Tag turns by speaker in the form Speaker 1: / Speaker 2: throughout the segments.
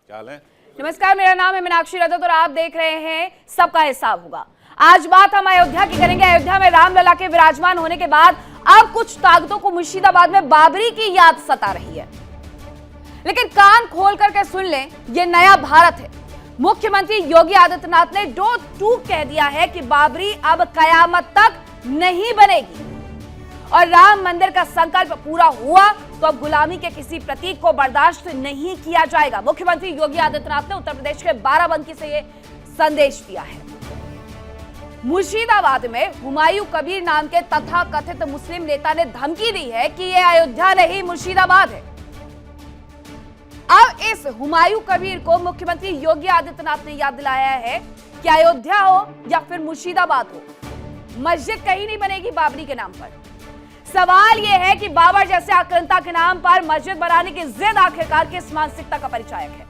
Speaker 1: क्या हाल है?
Speaker 2: नमस्कार, मेरा नाम है मीनाक्षी रजत और आप देख रहे हैं सबका हिसाब होगा। आज बात हम अयोध्या की करेंगे। अयोध्या में रामलला के विराजमान होने के बाद अब कुछ ताकतों को मुर्शिदाबाद में बाबरी की याद सता रही है, लेकिन कान खोल करके सुन लें, ये नया भारत है। मुख्यमंत्री योगी आदित्यनाथ ने दो टूक कह दिया है कि बाबरी अब कयामत तक नहीं बनेगी और राम मंदिर का संकल्प पूरा हुआ तो अब गुलामी के किसी प्रतीक को बर्दाश्त नहीं किया जाएगा। मुख्यमंत्री योगी आदित्यनाथ ने उत्तर प्रदेश के बाराबंकी से यह संदेश दिया है। मुर्शिदाबाद में हुमायूं कबीर नाम के तथाकथित मुस्लिम नेता ने धमकी दी है कि यह अयोध्या नहीं मुर्शिदाबाद है। अब इस हुमायूं कबीर को मुख्यमंत्री योगी आदित्यनाथ ने याद दिलाया है कि अयोध्या हो या फिर मुर्शिदाबाद हो, मस्जिद कहीं नहीं बनेगी बाबरी के नाम पर। सवाल यह है कि बाबर जैसे आक्रांता के नाम पर मस्जिद बनाने की जिद आखिरकार किस मानसिकता का परिचायक है?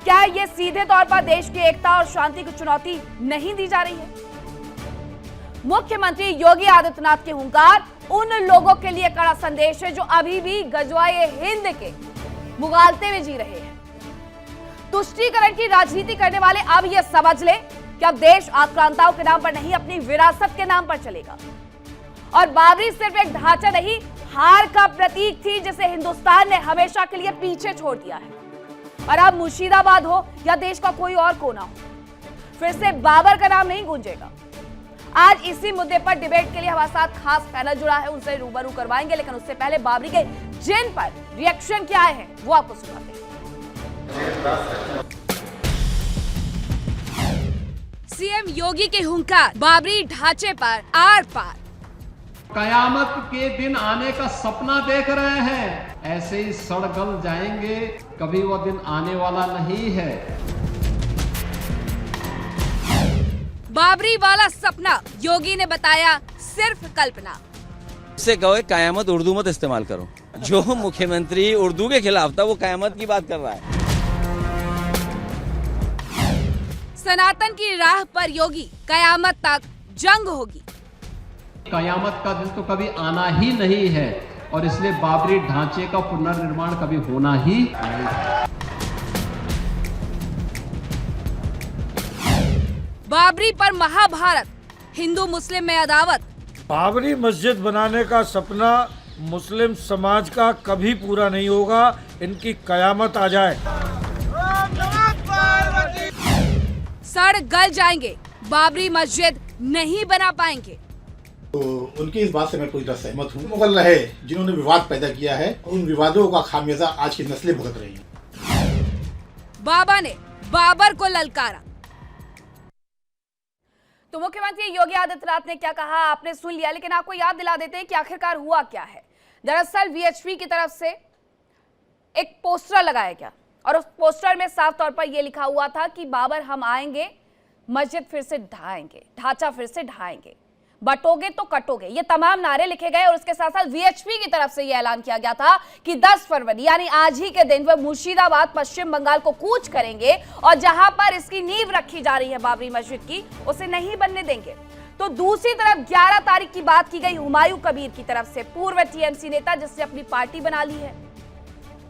Speaker 2: क्या यह सीधे तौर पर देश की एकता और शांति को चुनौती नहीं दी जा रही है? मुख्यमंत्री योगी आदित्यनाथ के हुंकार उन लोगों के लिए कड़ा संदेश है जो अभी भी गजवाए हिंद के मुगालते में जी रहे हैं। तुष्टीकरण की राजनीति करने वाले अब यह समझ ले कि अब देश आक्रांताओं के नाम पर नहीं, अपनी विरासत के नाम पर चलेगा। और बाबरी सिर्फ एक ढांचा नहीं, हार का प्रतीक थी जिसे हिंदुस्तान ने हमेशा के लिए पीछे छोड़ दिया है। और अब मुर्शिदाबाद हो या देश का कोई और कोना हो, फिर से बाबर का नाम नहीं गूंजेगा। आज इसी मुद्दे पर डिबेट के लिए हमारे साथ खास पैनल जुड़ा है, उनसे रूबरू करवाएंगे, लेकिन उससे पहले बाबरी के जिन पर रिएक्शन क्या आए हैं वो आपको सुनाते हैं। सीएम योगी के हुंकार, बाबरी ढांचे पर आर पार।
Speaker 3: कयामत के दिन आने का सपना देख रहे हैं, ऐसे ही सड़ गल जाएंगे, कभी वो दिन आने वाला नहीं है।
Speaker 2: बाबरी वाला सपना योगी ने बताया सिर्फ कल्पना।
Speaker 4: से कहो कयामत उर्दू मत इस्तेमाल करो। जो मुख्यमंत्री उर्दू के खिलाफ था वो कयामत की बात कर रहा है।
Speaker 2: सनातन की राह पर योगी, कयामत तक जंग होगी।
Speaker 3: कयामत का दिन तो कभी आना ही नहीं है और इसलिए बाबरी ढांचे का पुनर्निर्माण कभी होना ही नहीं।
Speaker 2: बाबरी पर महाभारत, हिंदू मुस्लिम में अदावत।
Speaker 5: बाबरी मस्जिद बनाने का सपना मुस्लिम समाज का कभी पूरा नहीं होगा, इनकी कयामत आ जाए।
Speaker 2: सड़ गल जाएंगे, बाबरी मस्जिद नहीं बना पाएंगे।
Speaker 6: तो उनकी इस बात से मैं पूरी तरह सहमत हूँ। मुगल रहे जिन्होंने विवाद पैदा किया है, उन विवादों का खामियाजा आज की नस्लें भुगत रही हैं।
Speaker 2: बाबा ने बाबर को ललकारा। तो मुख्यमंत्री योगी आदित्यनाथ ने क्या कहा आपने सुन लिया, लेकिन आपको याद दिला देते हैं कि आखिरकार हुआ क्या है। दरअसल वीएचपी की तरफ से एक पोस्टर लगाया गया और उस पोस्टर में साफ तौर पर यह लिखा हुआ था कि बाबर हम आएंगे, मस्जिद फिर से ढाएंगे, ढांचा फिर से ढाएंगे, बटोगे तो कटोगे, ये तमाम नारे लिखे गए। और उसके साथ साथ वीएचपी की तरफ से यह ऐलान किया गया था कि 10 फरवरी यानी आज ही के दिन वह मुर्शिदाबाद पश्चिम बंगाल को कूच करेंगे और जहां पर इसकी नींव रखी जा रही है बाबरी मस्जिद की, उसे नहीं बनने देंगे। तो दूसरी तरफ 11 तारीख की बात की गई हुमायूं कबीर की तरफ से, पूर्व टीएमसी नेता जिसने अपनी पार्टी बना ली है,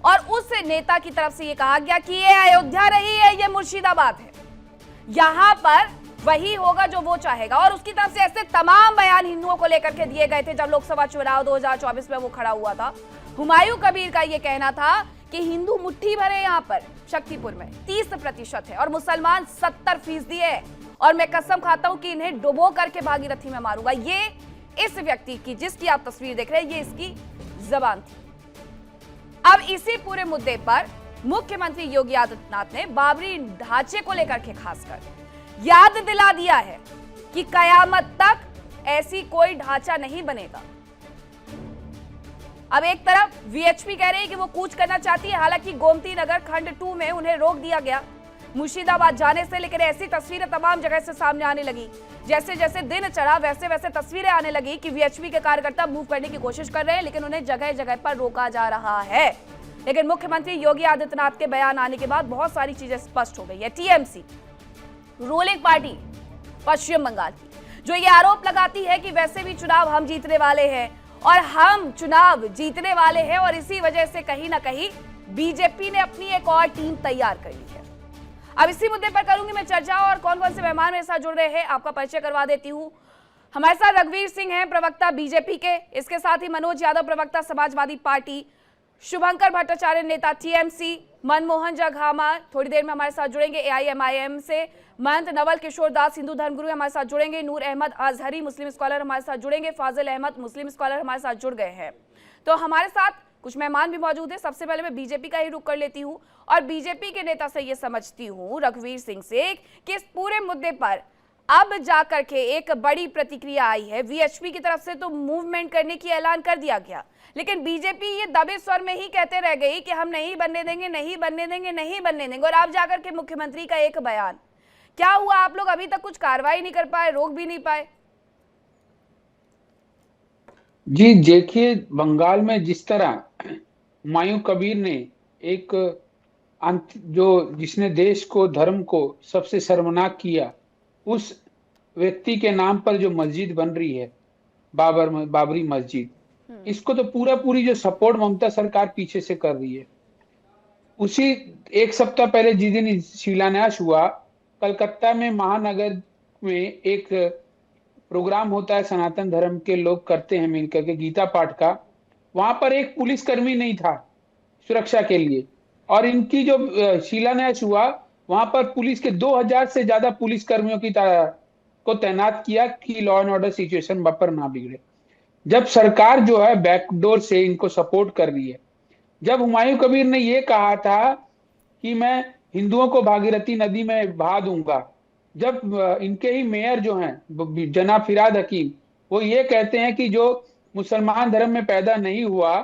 Speaker 2: और उस नेता की तरफ से यह कहा गया कि यह अयोध्या नहीं है, यह मुर्शिदाबाद है, यहां पर वही होगा जो वो चाहेगा। और उसकी तरफ से ऐसे तमाम बयान हिंदुओं को लेकर के दिए गए थे जब लोकसभा चुनाव 2024 में वो खड़ा हुआ था। हुमायूं कबीर का ये कहना था कि हिंदू मुट्ठी भरे यहाँ पर शक्तिपुर में 30% है और मुसलमान 70% है, और मैं कसम खाता हूं कि इन्हें डुबो करके भागीरथी में मारूंगा। ये इस व्यक्ति की, जिसकी आप तस्वीर देख रहे हैं, ये इसकी जबान थी। अब इसी पूरे मुद्दे पर मुख्यमंत्री योगी आदित्यनाथ ने बाबरी ढांचे को लेकर के खासकर याद दिला दिया है कि कयामत तक ऐसी कोई ढांचा नहीं बनेगा। अब एक तरफ वीएचपी कह रही है कि वो कूच करना चाहती है, हालांकि गोमती नगर खंड 2 में उन्हें रोक दिया गया मुर्शिदाबाद जाने से, लेकिन ऐसी तस्वीरें तमाम जगह से सामने आने लगी। जैसे जैसे दिन चढ़ा वैसे वैसे तस्वीरें आने लगी कि वीएचपी के कार्यकर्ता मूव करने की कोशिश कर रहे हैं, लेकिन उन्हें जगह जगह पर रोका जा रहा है। लेकिन मुख्यमंत्री योगी आदित्यनाथ के बयान आने के बाद बहुत सारी चीजें स्पष्ट हो गई है। टीएमसी रूलिंग पार्टी पश्चिम बंगाल की, जो ये आरोप लगाती है कि वैसे भी चुनाव हम जीतने वाले हैं और हम चुनाव जीतने वाले हैं और इसी वजह से कहीं ना कहीं बीजेपी ने अपनी एक और टीम तैयार कर ली है। अब इसी मुद्दे पर करूंगी मैं चर्चा और कौन कौन से मेहमान मेरे साथ जुड़ रहे हैं आपका परिचय करवा देती हूं। हमारे साथ रघुवीर सिंह हैं, प्रवक्ता बीजेपी के, इसके साथ ही मनोज यादव, प्रवक्ता समाजवादी पार्टी, शुभंकर भट्टाचार्य, नेता टीएमसी, मनमोहन जघामा थोड़ी देर में हमारे साथ जुड़ेंगे एआईएमआईएम से, महंत नवल किशोर दास हिंदू धर्मगुरु हमारे साथ जुड़ेंगे, नूर अहमद अजहरी मुस्लिम स्कॉलर हमारे साथ जुड़ेंगे, फाजिल अहमद मुस्लिम स्कॉलर हमारे साथ जुड़ गए हैं। तो हमारे साथ कुछ मेहमान भी मौजूद है। सबसे पहले मैं बीजेपी का ही रुख कर लेती हूँ और बीजेपी के नेता से ये समझती हूँ रघुवीर सिंह से कि इस पूरे मुद्दे पर अब जाकर के एक बड़ी प्रतिक्रिया आई है। वीएचपी की तरफ से तो मूवमेंट करने की ऐलान कर दिया गया, लेकिन बीजेपी ये दबे स्वर में ही कहते रह गई कि हम नहीं बनने देंगे, नहीं बनने देंगे, नहीं बनने देंगे। और अब जाकर के मुख्यमंत्री का एक बयान, क्या हुआ? आप लोग अभी तक कुछ कार्रवाई नहीं कर पाए, रोक भी नहीं पाए?
Speaker 1: जी देखिए, बंगाल में जिस तरह हुमायूं कबीर ने एक जिसने देश को, धर्म को सबसे शर्मनाक किया, उस व्यक्ति के नाम पर जो मस्जिद बन रही है, बाबरी मस्जिद, इसको तो पूरी जो सपोर्ट ममता सरकार पीछे से कर रही है। उसी एक सप्ताह पहले जिस दिन शिलान्यास हुआ, कलकत्ता में महानगर में एक प्रोग्राम होता है, सनातन धर्म के लोग करते हैं मिलकर के गीता पाठ का। वहां पर एक पुलिसकर्मी नहीं था सुरक्षा के लिए, और इनकी जो शिलान्यास हुआ वहां पर पुलिस के 2000 से ज्यादा पुलिसकर्मियों को तैनात किया कि लॉ एंड ऑर्डर सिचुएशन पर ना बिगड़े। जब सरकार जो है बैकडोर से इनको सपोर्ट कर रही है, जब हुमायूं कबीर ने ये कहा था कि मैं हिंदुओं को भागीरथी नदी में बहा दूंगा, जब इनके ही मेयर जो हैं जनाब फिराद हकीम, वो ये कहते हैं कि जो मुसलमान धर्म में पैदा नहीं हुआ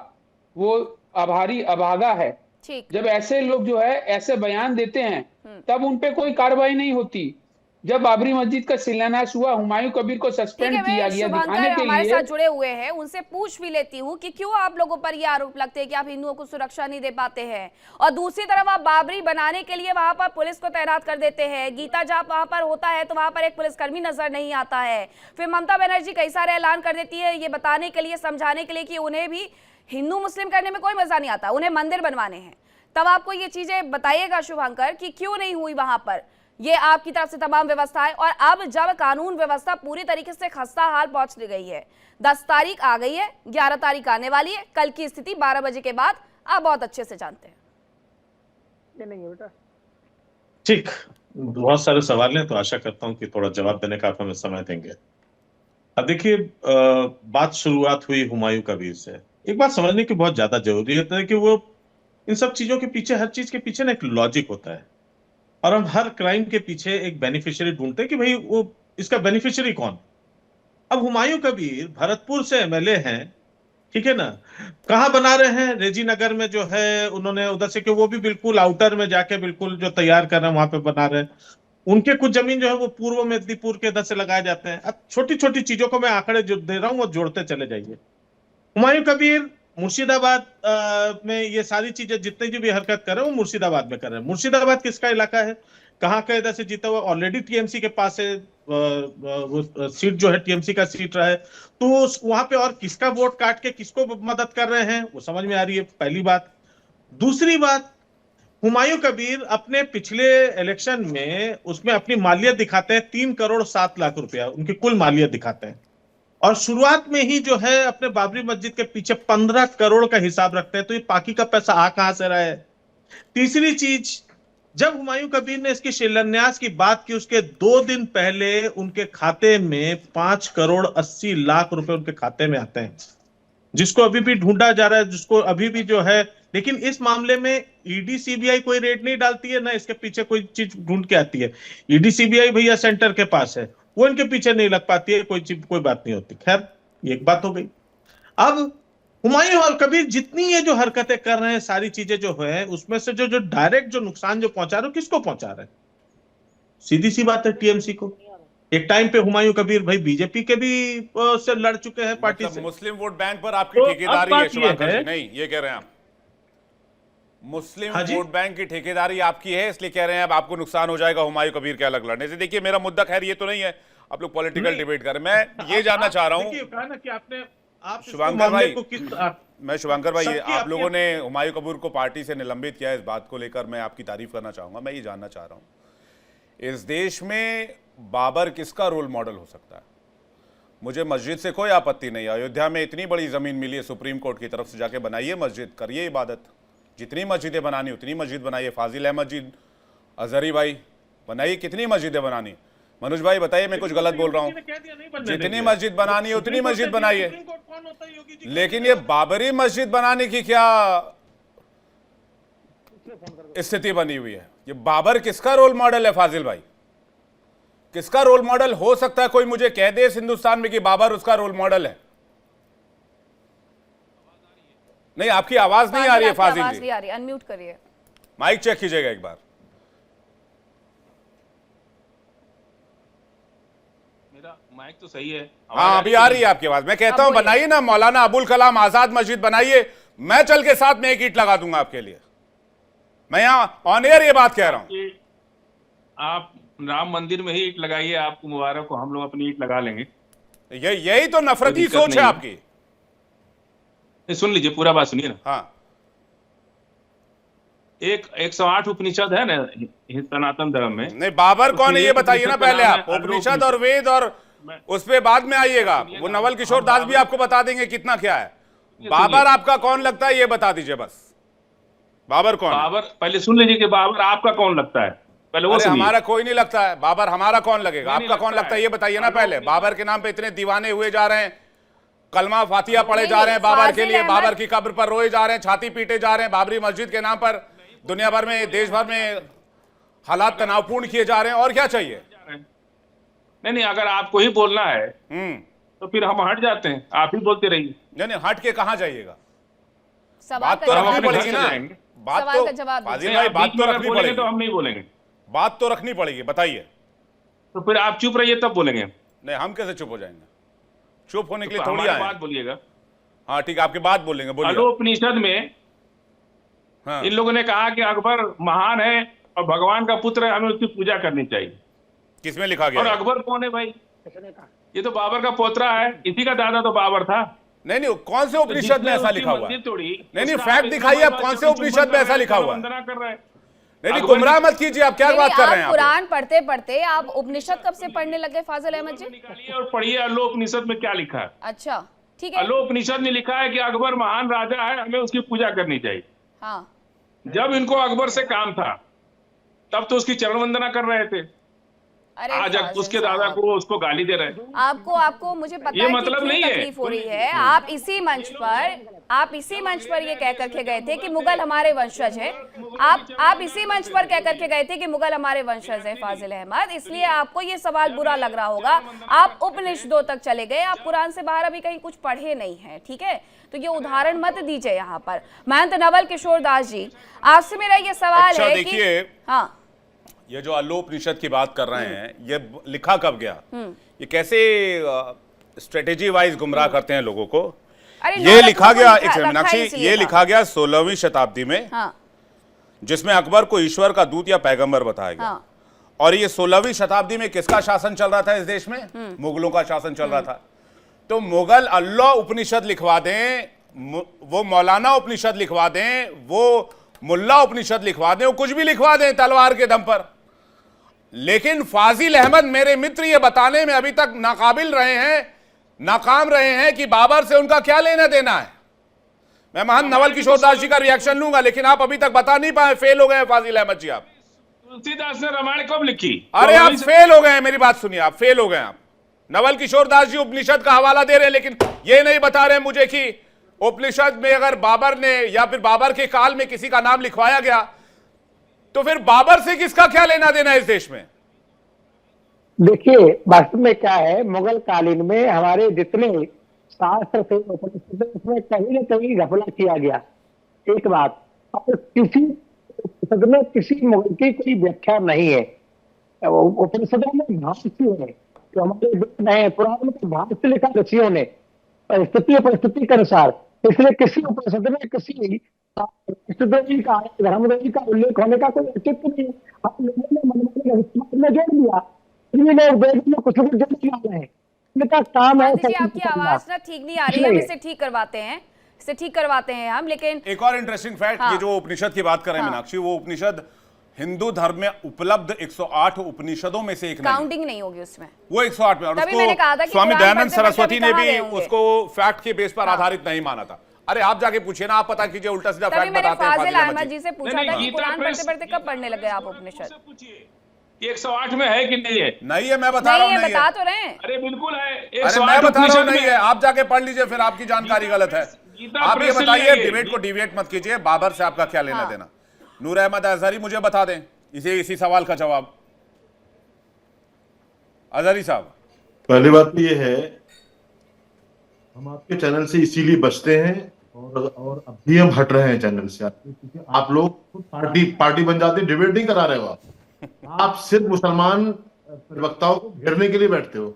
Speaker 1: वो अभागा है, जब ऐसे लोग जो है ऐसे बयान देते हैं तब उन पे कोई कार्रवाई नहीं होती। जब बाबरी मस्जिद का शिलान्यास हुआ, हुमायूं कबीर को सस्पेंड किया गया दिखाने के लिए।
Speaker 2: हमारे साथ जुड़े हुए हैं, उनसे पूछ भी लेती हूँ कि क्यों आप लोगों पर ये आरोप लगते हैं कि आप हिंदुओं को सुरक्षा नहीं दे पाते हैं, और दूसरी तरफ आप बाबरी बनाने के लिए वहां पर पुलिस को तैनात कर देते हैं। गीता जाप वहां पर होता है तो वहां पर एक पुलिसकर्मी नजर नहीं आता है। फिर ममता बनर्जी कई सारे ऐलान कर देती है ये बताने के लिए, समझाने के लिए कि उन्हें भी हिंदू मुस्लिम करने में कोई मजा नहीं आता, उन्हें मंदिर बनवाने हैं। तब आपको ये चीजें बताइएगा शुभंकर कि क्यों नहीं हुई वहां पर ये आपकी तरफ से तमाम व्यवस्थाएं। और अब जब कानून व्यवस्था पूरी तरीके से खस्ता हाल पहुंच गई है, 10 तारीख आ गई है, 11 तारीख आने वाली है, कल की स्थिति 12 बजे के बाद आप बहुत अच्छे से जानते हैं।
Speaker 7: नहीं बेटा,
Speaker 8: ठीक, बहुत सारे सवाल हैं तो आशा करता हूं कि थोड़ा जवाब देने का आप हमें समय देंगे। अब देखिए, बात शुरुआत हुई हुमायूं कबीर से। एक बात समझने की बहुत ज्यादा जरूरी है कि वो इन सब चीजों के पीछे, हर चीज के पीछे ना एक लॉजिक होता है, और हम हर क्राइम के पीछे एक बेनिफिशियरी ढूंढते हैं कि भाई वो इसका बेनिफिशियरी कौन। अब हुमायूं कबीर भरतपुर से एमएलए हैं, ठीक है ना, कहां बना रहे हैं? रेजी नगर में जो है उन्होंने उधर से, कि वो भी बिल्कुल आउटर में जाके बिल्कुल जो तैयार कर रहे हैं वहां पे बना रहे हैं। उनके कुछ जमीन जो है वो पूर्व मेदिनीपुर के इधर से लगाए जाते हैं। अब छोटी छोटी चीजों को मैं आंकड़े जो दे रहा हूं वो जोड़ते चले जाइए। हुमायूं कबीर मुर्शिदाबाद में ये सारी चीजें जितने जो भी हरकत कर रहे हैं वो मुर्शिदाबाद में कर रहे हैं। मुर्शिदाबाद किसका इलाका है, कहाँ का इधर से जीता हुआ? ऑलरेडी टीएमसी के पास है, वो सीट जो है टीएमसी का सीट रहा है, तो वहां पे और किसका वोट काट के किसको मदद कर रहे हैं वो समझ में आ रही है, पहली बात। दूसरी बात, हुमायूं कबीर अपने पिछले इलेक्शन में उसमें अपनी मालियत दिखाते हैं 3 करोड़ 7 लाख रुपया उनकी कुल मालियत दिखाते हैं, और शुरुआत में ही जो है अपने बाबरी मस्जिद के पीछे 15 करोड़ का हिसाब रखते हैं। तो ये बाकी का पैसा आ कहां से रहा है? तीसरी चीज, जब हुमायूं कबीर ने इसकी शिलान्यास की बात की, उसके 2 दिन पहले उनके खाते में 5 करोड़ 80 लाख रुपए उनके खाते में आते हैं, जिसको अभी भी ढूंढा जा रहा है, जिसको अभी भी जो है, लेकिन इस मामले में ईडी सीबीआई कोई रेड नहीं डालती है, ना इसके पीछे कोई चीज ढूंढ के आती है। ईडी सीबीआई भैया सेंटर के पास है, वो इनके पीछे नहीं लग पाती है, कोई बात नहीं होती। खैर, ये एक बात हो गई। अब हुमायूं कबीर जितनी ये जो हरकतें कर रहे हैं, सारी चीजें जो है, उसमें से जो डायरेक्ट जो नुकसान जो पहुंचा रहे हो, किसको पहुंचा रहे हैं? सीधी सी बात है, टीएमसी को। एक टाइम पे हुमायूं कबीर भाई बीजेपी के भी से लड़ चुके हैं पार्टी से।
Speaker 7: मुस्लिम वोट बैंक पर आपकी ठेकेदारी है शुभंकर जी, नहीं ये कह रहे हैं आप, मुस्लिम वोट बैंक की ठेकेदारी आपकी है, इसलिए कह रहे हैं अब आपको नुकसान हो जाएगा हुमायूं कबीर के अलग लड़ने से। देखिए, मेरा मुद्दा खैर ये तो नहीं है, आप लोग पॉलिटिकल डिबेट कर रहे हैं, मैं ये जानना चाह रहा हूं।
Speaker 8: कहा ना कि आपने आप इसको
Speaker 7: शुभंकर
Speaker 8: मामले
Speaker 7: भाई,
Speaker 8: को किस
Speaker 7: मैं शुभंकर भाई,
Speaker 8: सबकी
Speaker 7: आप
Speaker 8: अपनी-
Speaker 7: लोगों ने हुमायूं कबीर को पार्टी से निलंबित किया है, इस बात को लेकर मैं आपकी तारीफ करना चाहूंगा। मैं ये जानना चाह रहा हूं, इस देश में बाबर किसका रोल मॉडल हो सकता है? मुझे मस्जिद से कोई आपत्ति नहीं है। अयोध्या में इतनी बड़ी जमीन मिली है सुप्रीम कोर्ट की तरफ से, जाके बनाइए मस्जिद, करिए इबादत, जितनी मस्जिदें बनानी उतनी मस्जिद बनाइए। फाजिल अहमद जी, अजहरी भाई, बनाइए, कितनी मस्जिदें बनानी। मनोज भाई बताइए, मैं कुछ गलत बोल रहा हूं? जितनी मस्जिद बनानी है उतनी मस्जिद बनाइए, लेकिन ये बाबरी मस्जिद बनाने की क्या स्थिति बनी हुई है? ये बाबर किसका रोल मॉडल है फाजिल भाई? किसका रोल मॉडल हो सकता है? कोई मुझे कह दे इस हिंदुस्तान में कि बाबर उसका रोल मॉडल है। नहीं, आपकी आवाज नहीं आ रही है फाजिल जी,
Speaker 2: अनम्यूट करिए,
Speaker 7: माइक चेक कीजिएगा एक बार।
Speaker 9: मेरा माइक तो सही है,
Speaker 7: हाँ अभी आ रही है आपकी आवाज। मैं कहता हूं बनाइए ना मौलाना अबुल कलाम आजाद मस्जिद बनाइए, मैं चल के साथ में एक ईंट लगा दूंगा आपके लिए। मैं यहां ऑन एयर ये बात कह रहा हूं।
Speaker 9: आप राम मंदिर में ही ईंट लगाइए, आपको मुबारक हो, हम लोग अपनी ईंट लगा लेंगे।
Speaker 7: यही तो नफरती सोच है आपकी।
Speaker 9: सुन लीजिए, पूरा बात सुनिए ना।
Speaker 7: हाँ,
Speaker 9: 108 उपनिषद है ना सनातन धर्म में।
Speaker 7: नहीं, बाबर कौन है ये बताइए ना पहले आप। उपनिषद और वेद और उस पे बाद में आइएगा, वो नवल किशोर दास भी आपको बता देंगे कितना क्या है। बाबर आपका कौन लगता है ये बता दीजिए बस। बाबर कौन?
Speaker 9: बाबर पहले सुन लीजिए कि बाबर आपका कौन लगता है, पहले वो सुनिए।
Speaker 7: हमारा कोई नहीं लगता है बाबर, हमारा कौन लगेगा? आपका कौन लगता है ये बताइए ना पहले। बाबर के नाम पे इतने दीवाने हुए जा रहे हैं, कलमा फातिया पढ़े जा रहे हैं बाबर के लिए, बाबर की कब्र पर रोए जा रहे हैं, छाती पीटे जा रहे हैं, बाबरी मस्जिद के नाम पर दुनिया भर में, देश भर में हालात तनावपूर्ण किए जा रहे हैं। और क्या चाहिए?
Speaker 9: नहीं, अगर आपको ही बोलना है तो फिर हम हट जाते हैं, आप ही बोलते रहिए।
Speaker 7: नहीं, हट के कहां जाइएगा?
Speaker 2: बात
Speaker 7: तो रखनी पड़ेगी ना, बात तो
Speaker 2: फाजिल
Speaker 7: भाई, बात तो रखनी पड़ेगी।
Speaker 9: तो हम नहीं बोलेंगे,
Speaker 7: बात तो रखनी पड़ेगी, बताइए।
Speaker 9: तो फिर आप चुप रहिए तब बोलेंगे।
Speaker 7: नहीं, हम कैसे चुप हो जाएंगे? चुप होने के लिए
Speaker 9: तो
Speaker 7: थोड़ी आए।
Speaker 9: बात बोलिएगा।
Speaker 7: हाँ ठीक है, आपकी बात बोलेंगे, बोलिए।
Speaker 9: अलोपनिषद में
Speaker 7: हाँ।
Speaker 9: इन लोगों ने कहा कि अकबर महान है और भगवान का पुत्र है, हमें उसकी पूजा करनी चाहिए।
Speaker 7: किसमें लिखा गया?
Speaker 9: और अकबर कौन है भाई? ये तो बाबर का पोतरा है, इसी का दादा तो बाबर था।
Speaker 7: नहीं, कौन से उपनिषद में ऐसा लिखा हुआ है? नहीं, फैक्ट दिखाइए आप, कौन से उपनिषद में ऐसा लिखा हुआ है?
Speaker 9: वंदना कर रहे हैं।
Speaker 7: नहीं, गुमराह मत कीजिए, आप क्या बात कर रहे हैं?
Speaker 2: कुरान पढ़ते पढ़ते आप उपनिषद कब से पढ़ने लगे फाजिल अहमद जी?
Speaker 9: निकालिए और पढ़िए अलोपनिषद में क्या लिखा है।
Speaker 2: अच्छा ठीक है।
Speaker 9: अलोपनिषद में लिखा है कि अकबर महान राजा है, हमें उसकी पूजा करनी चाहिए।
Speaker 2: हाँ,
Speaker 9: जब इनको अकबर से काम था तब तो उसकी चरण वंदना कर रहे थे।
Speaker 2: अरे
Speaker 9: आज उसके दादा को उसको गाली दे रहे हैं।
Speaker 2: आपको मुझे पता
Speaker 9: ये
Speaker 2: है
Speaker 9: मतलब
Speaker 2: कि
Speaker 9: नहीं
Speaker 2: क्यों
Speaker 9: है।
Speaker 2: तकलीफ हो रही है। आप इसी मंच पर ये कह करके गए थे कि मुगल हमारे वंशज है। आप इसी मंच पर कह करके गए थे कि मुगल हमारे वंशज है फाजिल अहमद, इसलिए आपको ये सवाल बुरा लग रहा होगा। आप उपनिषदों तक चले गए, आप कुरान से बाहर अभी कहीं कुछ पढ़े नहीं है, ठीक है? तो ये उदाहरण मत दीजिए यहाँ पर। महंत नवल किशोर दास जी, आपसे मेरा ये सवाल है कि हाँ,
Speaker 7: ये जो अलोपनिषद की बात कर रहे हैं, ये लिखा कब गया? ये कैसे स्ट्रेटेजी वाइज गुमराह करते हैं लोगों को? ये लिखा गया, एक मीनाक्षी, ये लिखा गया 16वीं शताब्दी में, जिसमें अकबर को ईश्वर का दूत या पैगंबर बताया गया। और ये 16वीं शताब्दी में किसका शासन चल रहा था इस देश में? मुगलों का शासन चल रहा था। तो मुगल अल्लाह उपनिषद लिखवा दें, वो मौलाना उपनिषद लिखवा दें, वो मुल्ला उपनिषद लिखवा दें, वो कुछ भी लिखवा दें तलवार के दम पर, लेकिन फाजिल अहमद मेरे मित्र ये बताने में अभी तक नाकाबिल रहे हैं, नाकाम रहे हैं कि बाबर से उनका क्या लेना देना है। मैं महंत नवल किशोर दास जी का रिएक्शन लूंगा, लेकिन आप अभी तक बता नहीं पाए, फेल हो गए फाजिल अहमद जी। आप
Speaker 9: तुलसीदास ने रामायण कब लिखी?
Speaker 7: अरे आप फेल हो गए, मेरी बात सुनिए, आप फेल हो गए। आप नवल किशोर दास जी उपनिषद का हवाला दे रहे हैं, लेकिन ये नहीं बता रहे मुझे कि उपनिषद में अगर बाबर ने या फिर बाबर के काल में किसी का नाम लिखवाया गया, तो फिर बाबर से किसका क्या लेना देना इस देश में?
Speaker 10: देखिए, वास्तव में क्या है, मुगल कालीन में हमारे जितने शास्त्र थे उसमें कहीं न कहीं घपला किया गया, एक बात। और किसी उपनिषद में किसी मुगल की कोई व्याख्या नहीं है। उपनिषदों में भाष्य है, तो हमारे वेद है, पुराण में भाष्य लिखा ऋषियों ने स्थिति परिस्थिति के अनुसार। इसलिए किसी उपनिषद में किसी राष्ट्रदेवी का, धर्मदेवी का उल्लेख होने का कोई औचित्य नहीं। हम लोगों ने मनमानी में जोड़ दिया, लोग वेद में कुछ जोड़ दिया है। इनका काम है
Speaker 2: गांधी जी, आपकी आवाज ना ठीक नहीं आ रही है, हम इसे ठीक करवाते हैं हम। लेकिन
Speaker 7: एक और इंटरेस्टिंग फैक्ट, ये जो उपनिषद की बात कर रहे हैं मीनाक्षी, वो उपनिषद हिंदू धर्म में उपलब्ध 108 उपनिषदों में से एक
Speaker 2: काउंटिंग नहीं होगी उसमें,
Speaker 7: वो 108 में। और
Speaker 2: तभी मैंने कहा था कि
Speaker 7: स्वामी
Speaker 2: कुरान
Speaker 7: दयानंद
Speaker 2: पढ़ते
Speaker 7: सरस्वती ने
Speaker 2: कहाँ
Speaker 7: भी
Speaker 2: गए होंगे?
Speaker 7: उसको फैक्ट के बेस पर आधारित नहीं माना था। अरे आप जाके पूछिए ना, आप पता कीजिए, उल्टा सीधा फैक्ट बताते हैं।
Speaker 2: फाजिल अहमद जी से पूछा था कि कुरान पढ़ते पढ़ते कब पढ़ने लगे आप उपनिषद?
Speaker 9: 108 में है कि नहीं है?
Speaker 7: नहीं है, मैं बता रहा हूँ,
Speaker 2: बता तो रहे हैं।
Speaker 9: अरे बिल्कुल है,
Speaker 7: अरे मैं बता रहा हूँ नहीं है, आप जाके पढ़ लीजिए, फिर आपकी जानकारी गलत है। आप ये बताइए, डिबेट को डिविएट मत कीजिए, बाबर से आपका क्या लेना देना? नूर अहमद अजहरी मुझे बता दें इसी सवाल का जवाब। अजहरी साहब,
Speaker 11: पहली बात तो ये है, हम आपके चैनल से इसीलिए बचते हैं और अभी हम हट रहे हैं चैनल से, क्योंकि आप लोग पार्टी बन जाते, डिबेट नहीं करा रहे हो आप सिर्फ मुसलमान प्रवक्ताओं को घेरने के लिए बैठते हो।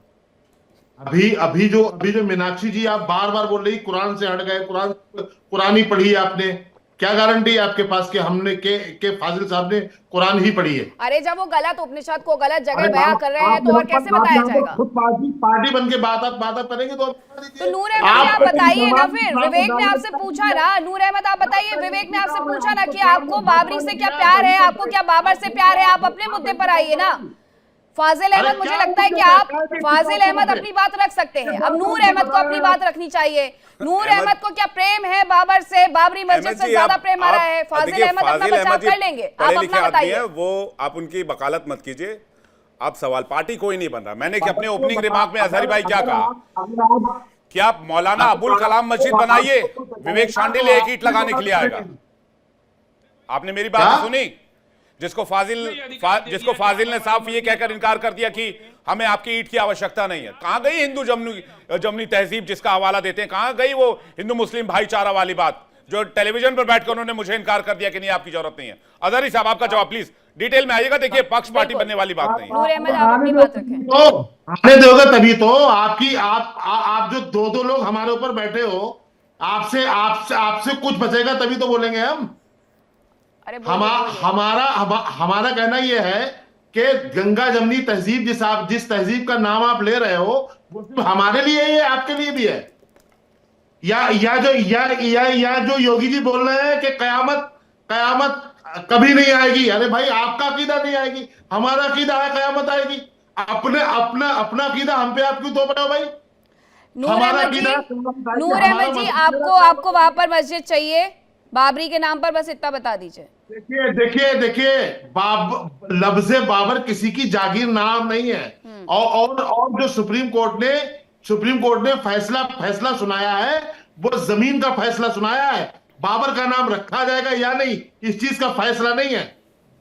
Speaker 11: अभी जो मीनाक्षी जी आप बार बार बोल रही कुरान से हट गए, कुरान ही पढ़ी है आपने, क्या गारंटी है आपके पास कि हमने के फाजिल साहब ने कुरान ही पढ़ी है?
Speaker 2: अरे जब वो गलत उपनिषद को गलत जगह बयां कर रहे हैं तो और कैसे बताया जाएगा?
Speaker 11: पार्टी बन के बात करेंगे तो
Speaker 2: नूर अहमद आप बताइए ना, फिर विवेक ने आपसे पूछा ना, नूर अहमद आप बताइए, विवेक ने आपसे पूछा ना कि आपको बाबरी से क्या प्यार है, आपको क्या बाबर से प्यार है, आप अपने मुद्दे पर आइए ना। फाजिल अहमद, मुझे लगता है कि आप फाजिल अहमद अपनी बात रख सकते हैं, अब नूर अहमद को अपनी बात रखनी चाहिए। नूर अहमद को क्या प्रेम है बाबर से, बाबरी मस्जिद से ज्यादा प्रेम आ रहा है? फाजिल अहमद अपना बचाव कर लेंगे, आप अपना बताइए।
Speaker 7: वो आप उनकी वकालत मत कीजिए, आप सवाल, पार्टी कोई नहीं बन रहा। मैंने अपने ओपनिंग रिमार्क में अजहरी भाई क्या कहा कि आप मौलाना अबुल कलाम मस्जिद बनाइए, विवेक शांडिल एक ईंट लगाने के लिए आएगा। आपने मेरी बात सुनी? जिसको फाजिल ने साफ ये कहकर इनकार कर दिया कि हमें आपकी ईंट की आवश्यकता नहीं है। कहां गई हिंदू जमनी तहजीब जिसका हवाला देते हैं? कहां गई वो हिंदू मुस्लिम भाईचारा वाली बात जो टेलीविजन पर बैठकर उन्होंने मुझे इनकार कर दिया कि नहीं आपकी जरूरत नहीं है? अजहरी साहब आपका जवाब प्लीज, डिटेल में आइएगा। देखिए, पक्ष पार्टी बनने वाली बात नहीं है।
Speaker 11: तो आने दोगे तभी तो आप जो दो लोग हमारे ऊपर बैठे हो, आपसे कुछ बचेगा तभी तो बोलेंगे हम। हमारा कहना यह है कि गंगा जमनी तहजीब जिस तहजीब का नाम आप ले रहे हो वो सिर्फ हमारे लिए है, आपके लिए भी है। या जो योगी जी बोल रहे हैं कि कयामत कभी नहीं आएगी। अरे भाई, आपका अकीदा नहीं आएगी, हमारा अकीदा है कयामत आएगी। अपना अकीदा हम पे आप क्यों थोप रहे हो भाई?
Speaker 2: नूर अहमद जी, आपको वहां पर मस्जिद चाहिए बाबरी के नाम पर, बस इतना बता दीजिए।
Speaker 11: देखिए लफ्ज़े बाबर किसी की जागीर नाम नहीं है। और जो सुप्रीम कोर्ट ने फैसला सुनाया है वो जमीन का फैसला सुनाया है। बाबर का नाम रखा जाएगा या नहीं, इस चीज का फैसला नहीं है।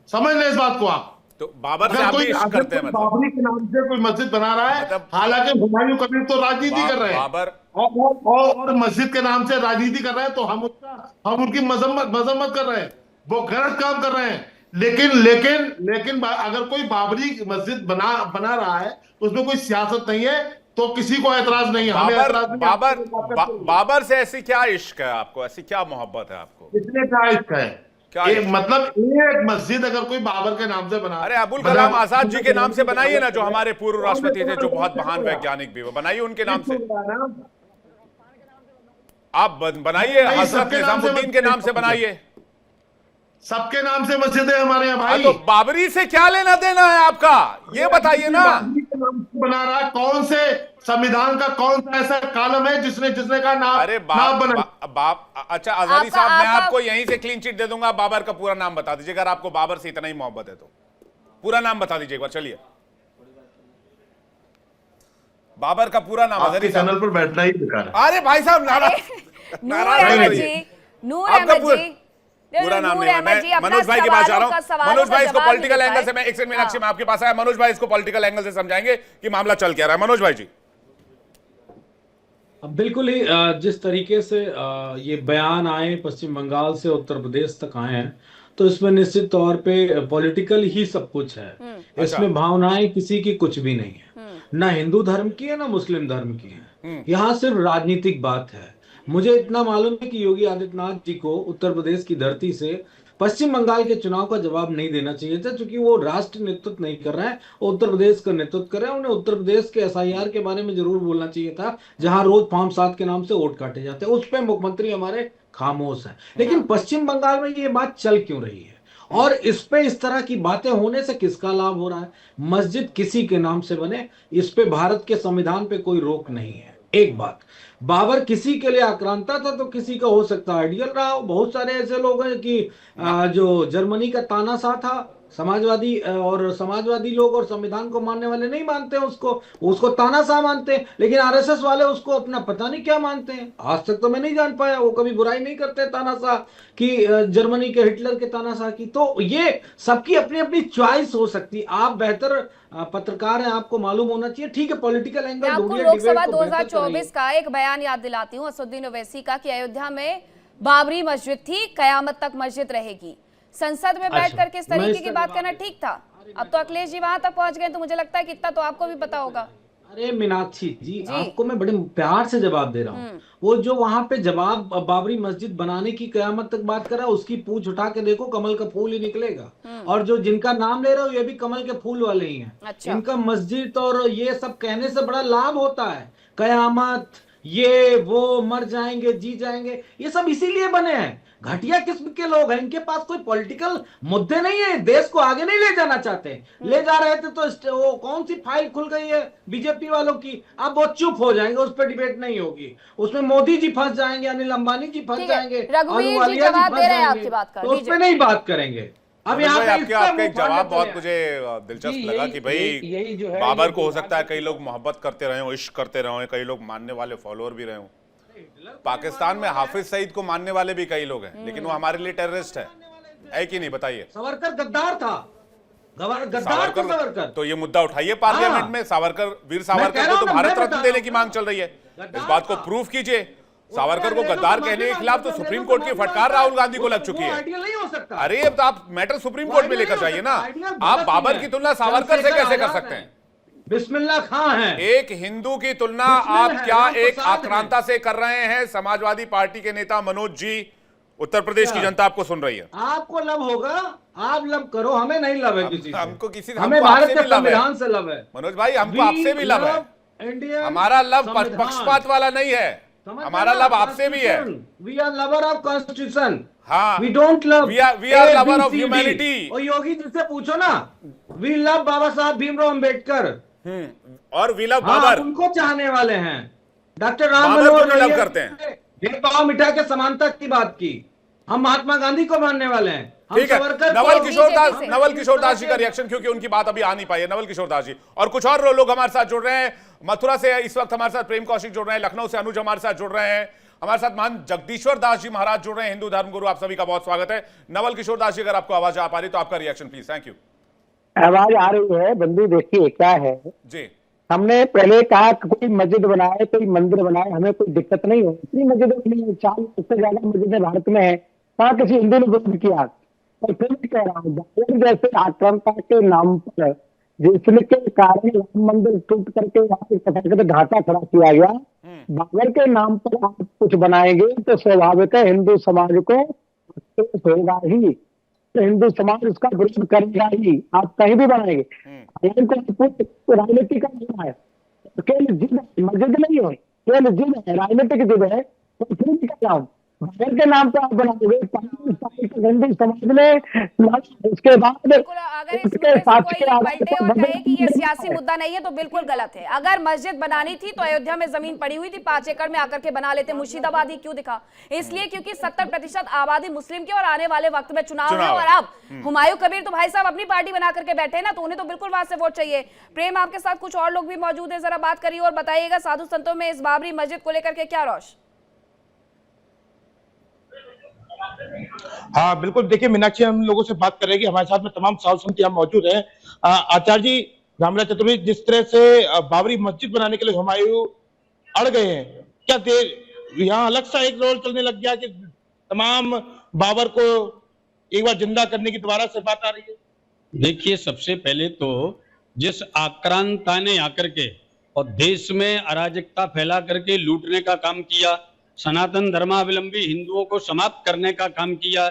Speaker 11: समझ लें इस बात को आप।
Speaker 7: तो बाबर से आप भी इश्क करते हैं, मतलब
Speaker 11: बाबरी के नाम से कोई मस्जिद बना रहा है, हालांकि हुमायूं कबीर तो राजनीति कर रहे हैं
Speaker 7: बाबर
Speaker 11: और मस्जिद के नाम से राजनीति कर रहे हैं, तो हम उनकी मजम्मत कर रहे हैं, वो गलत काम कर रहे हैं। लेकिन अगर कोई बाबरी मस्जिद बना रहा है तो उसमें कोई सियासत नहीं है, तो किसी को एतराज नहीं है।
Speaker 7: बाबर से ऐसी क्या इश्क है आपको, ऐसी क्या मोहब्बत है आपको?
Speaker 11: इसलिए क्या इश्क है? मतलब एक मस्जिद अगर कोई बाबर के नाम से बना,
Speaker 7: अरे अबुल कलाम आजाद जी के नाम से बनाइए ना, जो हमारे पूर्व राष्ट्रपति थे, जो बहुत महान वैज्ञानिक भी, वो बनाइए उनके नाम से। आप बनाइए, हजरत निजामुद्दीन के नाम से बनाइए,
Speaker 11: सबके नाम से मस्जिद है हमारे यहाँ भाई।
Speaker 7: तो बाबरी से क्या लेना देना है आपका, ये बताइए ना।
Speaker 11: बना रहा है, कौन से संविधान का कौन सा ऐसा कॉलम है जिसने कहा नाम?
Speaker 7: अरे अच्छा अजहरी साहब, मैं आपको यहीं से क्लीन चिट दे दूंगा। बाबर का पूरा नाम बता दीजिए, अगर आपको बाबर से इतना ही मोहब्बत है तो पूरा नाम बता दीजिए एक बार। चलिए, बाबर का पूरा नाम। अजहरी
Speaker 11: चैनल पर बैठना ही बेकार है।
Speaker 7: अरे भाई साहब, पूरा नाम नहीं। मैं मनोज भाई के पास जा रहा हूं। मनोज भाई, इसको पॉलिटिकल एंगल से, मैं एक सेकंड मीनाक्षी में आपके पास आया। मनोज भाई इसको पॉलिटिकल एंगल से समझाएंगे कि मामला चल क्या रहा है। मनोज भाई जी।
Speaker 5: बिल्कुल ही जिस तरीके से ये बयान आए पश्चिम बंगाल से उत्तर प्रदेश तक आए हैं, तो इसमें निश्चित तौर पे पॉलिटिकल ही सब कुछ है। इसमें भावनाएं किसी की कुछ भी नहीं है, ना हिंदू धर्म की है ना मुस्लिम धर्म की है। यहाँ सिर्फ राजनीतिक बात है। मुझे इतना मालूम है कि योगी आदित्यनाथ जी को उत्तर प्रदेश की धरती से पश्चिम बंगाल के चुनाव का जवाब नहीं देना चाहिए था, क्योंकि वो राष्ट्र नेतृत्व नहीं कर रहे हैं, उत्तर प्रदेश का नेतृत्व कर रहे हैं। उन्हें उत्तर प्रदेश के SIR के बारे में जरूर बोलना चाहिए था, जहां रोज फॉर्म 7 के नाम से वोट काटे जाते हैं। उस पर मुख्यमंत्री हमारे खामोश है। लेकिन पश्चिम बंगाल में ये बात चल क्यों रही है और इस पे इस तरह की बातें होने से किसका लाभ हो रहा है? मस्जिद किसी के नाम से बने, इस पे भारत के संविधान पे कोई रोक नहीं है। एक बात, बाबर किसी के लिए आक्रांता था तो किसी का हो सकता है आइडियल रहा हो। बहुत सारे ऐसे लोग हैं कि जो जर्मनी का तानाशाह था, समाजवादी और समाजवादी लोग और संविधान को मानने वाले नहीं मानते हैं उसको तानाशाह मानते हैं, लेकिन RSS वाले उसको अपना पता नहीं क्या मानते हैं। आज तक तो मैं नहीं जान पाया, वो कभी बुराई नहीं करते तानाशाह की, जर्मनी के हिटलर के तानाशाह की। तो ये सबकी अपनी अपनी चॉइस हो सकती है। आप बेहतर पत्रकार हैं, आपको मालूम होना चाहिए। ठीक है, पॉलिटिकल एंगल
Speaker 2: आपको लोकसभा 2024 का एक बयान याद दिलाती हूँ असदुद्दीन ओवैसी का, कि अयोध्या में बाबरी मस्जिद थी, कयामत तक मस्जिद रहेगी। संसद में बैठ करके इस तरीके की बात करना ठीक था? अब तो अखिलेश जी वहां तक पहुंच गए, तो मुझे लगता है कि इतना तो आपको भी पता होगा।
Speaker 5: अरे मीनाक्षी जी, आपको मैं बड़े प्यार से जवाब दे रहा हूँ। वो जो वहां पे जवाब बाबरी मस्जिद बनाने की कयामत तक बात कर रहा है, उसकी पूंछ उठा के देखो, कमल का फूल ही निकलेगा। और जो जिनका नाम ले रहे हो ये भी कमल के फूल वाले ही हैं।
Speaker 2: अच्छा।
Speaker 5: इनका मस्जिद और ये सब कहने से बड़ा लाभ होता है। कयामत, ये वो, मर जाएंगे, जी जाएंगे, ये सब इसीलिए बने हैं। घटिया किस्म के लोग हैं, इनके पास कोई पॉलिटिकल मुद्दे नहीं है, देश को आगे नहीं ले जाना चाहते। ले जा रहे थे तो वो कौन सी फाइल खुल गई है बीजेपी वालों की, अब वो चुप हो जाएंगे, उस पर डिबेट नहीं होगी। उसमें मोदी जी फंस जाएंगे, अनिल अंबानी जी फंस जाएंगे,
Speaker 2: रघुवीर जी जवाब दे रहे हैं आपकी बात का,
Speaker 5: तो उस पर नहीं बात करेंगे। अब यहाँ पे
Speaker 7: आपका एक जवाब बहुत मुझे दिलचस्प लगा कि भाई
Speaker 1: यही जो है,
Speaker 7: बाबर को हो सकता है कई लोग मोहब्बत करते रहे हो, इश्क करते रहे हो, कई लोग मानने वाले फॉलोअर भी रहे हो। पाकिस्तान में हाफिज सईद को मानने वाले भी कई लोग हैं, लेकिन वो हमारे लिए टेररिस्ट है कि नहीं, बताइए।
Speaker 5: सावरकर गद्दार था, सावरकर।
Speaker 7: तो ये मुद्दा उठाइए पार्लियामेंट में। सावरकर, वीर सावरकर को तो भारत रत्न देने की मांग चल रही है, इस बात को प्रूफ कीजिए। सावरकर को गद्दार कहने के खिलाफ तो सुप्रीम कोर्ट की फटकार राहुल गांधी को लग चुकी है। अरे अब तो आप मैटर सुप्रीम कोर्ट में लेकर जाइए ना। आप बाबर की तुलना सावरकर से कैसे कर सकते हैं?
Speaker 5: बिस्मिल्लाह खां हैं।
Speaker 7: एक हिंदू की तुलना आप क्या एक आक्रांता से कर रहे हैं? समाजवादी पार्टी के नेता मनोज जी, उत्तर प्रदेश की जनता आपको सुन रही है।
Speaker 5: आपको लब होगा, आप लब करो, हमें नहीं लब है किसी से।
Speaker 7: हमको किसी
Speaker 5: हमें भारत के संविधान से लब है।
Speaker 7: मनोज भाई, हमको आपसे भी लब है। हमारा लब पक्षपात वाला नहीं है, हमारा लब आपसे भी है।
Speaker 5: We are lover of constitution.
Speaker 7: हाँ,
Speaker 5: we don't love,
Speaker 7: we are lover of humanity.
Speaker 5: और योगी जी से पूछो ना, वी लव बाबा साहब भीमराव अंबेडकर
Speaker 7: और वी लव बाबर,
Speaker 5: उनको चाहने वाले हैं। डॉक्टर राम मनोहर
Speaker 7: लव करते हैं,
Speaker 5: भेदभाव मिटा के समानता की बात की। हम महात्मा गांधी को मानने वाले हैं।
Speaker 7: ठीक है। नवल किशोर दास जी का रिएक्शन, क्योंकि उनकी बात अभी आ नहीं पाई है। नवल किशोर दास जी और कुछ और लोग हमारे साथ जुड़ रहे हैं। मथुरा से इस वक्त हमारे साथ प्रेम कौशिक जुड़ रहे हैं, लखनऊ से अनुज हमारे साथ जुड़ रहे हैं, हमारे साथ महान जगदीश्वर दास जी महाराज जुड़ रहे हैं, हिंदू धर्मगुरु। आप सभी का बहुत स्वागत है। नवल किशोर दास जी, अगर आपको आवाज आ पा रही तो आपका रिएक्शन प्लीज। Thank you.
Speaker 10: आवाज आ रही है बंधु? देखिए क्या है
Speaker 7: जी,
Speaker 10: हमने पहले कहा कि कोई मस्जिद बनाए, कोई मंदिर बनाए, हमें कोई दिक्कत नहीं है। इतनी मस्जिदों के लिए 4 से ज्यादा मस्जिदें भारत में है, कहाँ किसी हिंदू ने विरोध किया? और फिर भी कह रहा हूँ, जैसे आक्रांता के नाम पर जिसके कारण राम मंदिर टूट करके वहां ढांचा खड़ा किया गया, बाबर के नाम पर आप कुछ बनाएंगे तो स्वाभाविक है हिंदू समाज को होगा ही, तो हिंदू समाज उसका विरोध करेगा ही। आप कहीं भी बनाएंगे, राजनीति का नहीं है, केवल जिद मस्जिद नहीं है, केवल जिद है, राजनीतिक जिद है। तो फिर भी कह रहा हूँ, बाबर के नाम पर आप बनाओगे, हिंदू समाज में उसके बाद
Speaker 2: अगर इस मुद्दे से कोई पलटे और कहे कि ये सियासी मुद्दा नहीं है तो बिल्कुल गलत है। अगर मस्जिद बनानी थी तो अयोध्या में जमीन पड़ी हुई थी, 5 एकड़ में आकर के बना लेते। मुर्शिदाबाद ही क्यों दिखा? इसलिए क्योंकि 70% आबादी मुस्लिम की और आने वाले वक्त में चुनाव है। और अब हुमायूं कबीर तो भाई साहब अपनी पार्टी बना करके बैठे ना, तो उन्हें तो बिल्कुल वहां से वोट चाहिए। प्रेम, आपके साथ कुछ और लोग भी मौजूद है, जरा बात करिए और बताइएगा साधु संतों में इस बाबरी मस्जिद को लेकर के क्या रोश?
Speaker 12: हाँ बिल्कुल, देखिए मीनाक्षी, हम लोगों से बात करेंगे। हमारे साथ में तमाम साधु संत यहाँ मौजूद हैं। आचार्य जी, रामराज चतुर्वेदी, जिस तरह से बाबरी मस्जिद बनाने के लिए हुमायूं अड़ गए हैं, क्या देर यहाँ अलग सा एक रोल चलने लग गया कि तमाम बाबर को एक बार जिंदा करने की दोबारा से बात आ रही है?
Speaker 13: देखिए, सबसे पहले तो जिस आक्रांता ने आकर के और देश में अराजकता फैला करके लूटने का काम किया, सनातन धर्मावलंबी हिंदुओं को समाप्त करने का काम किया,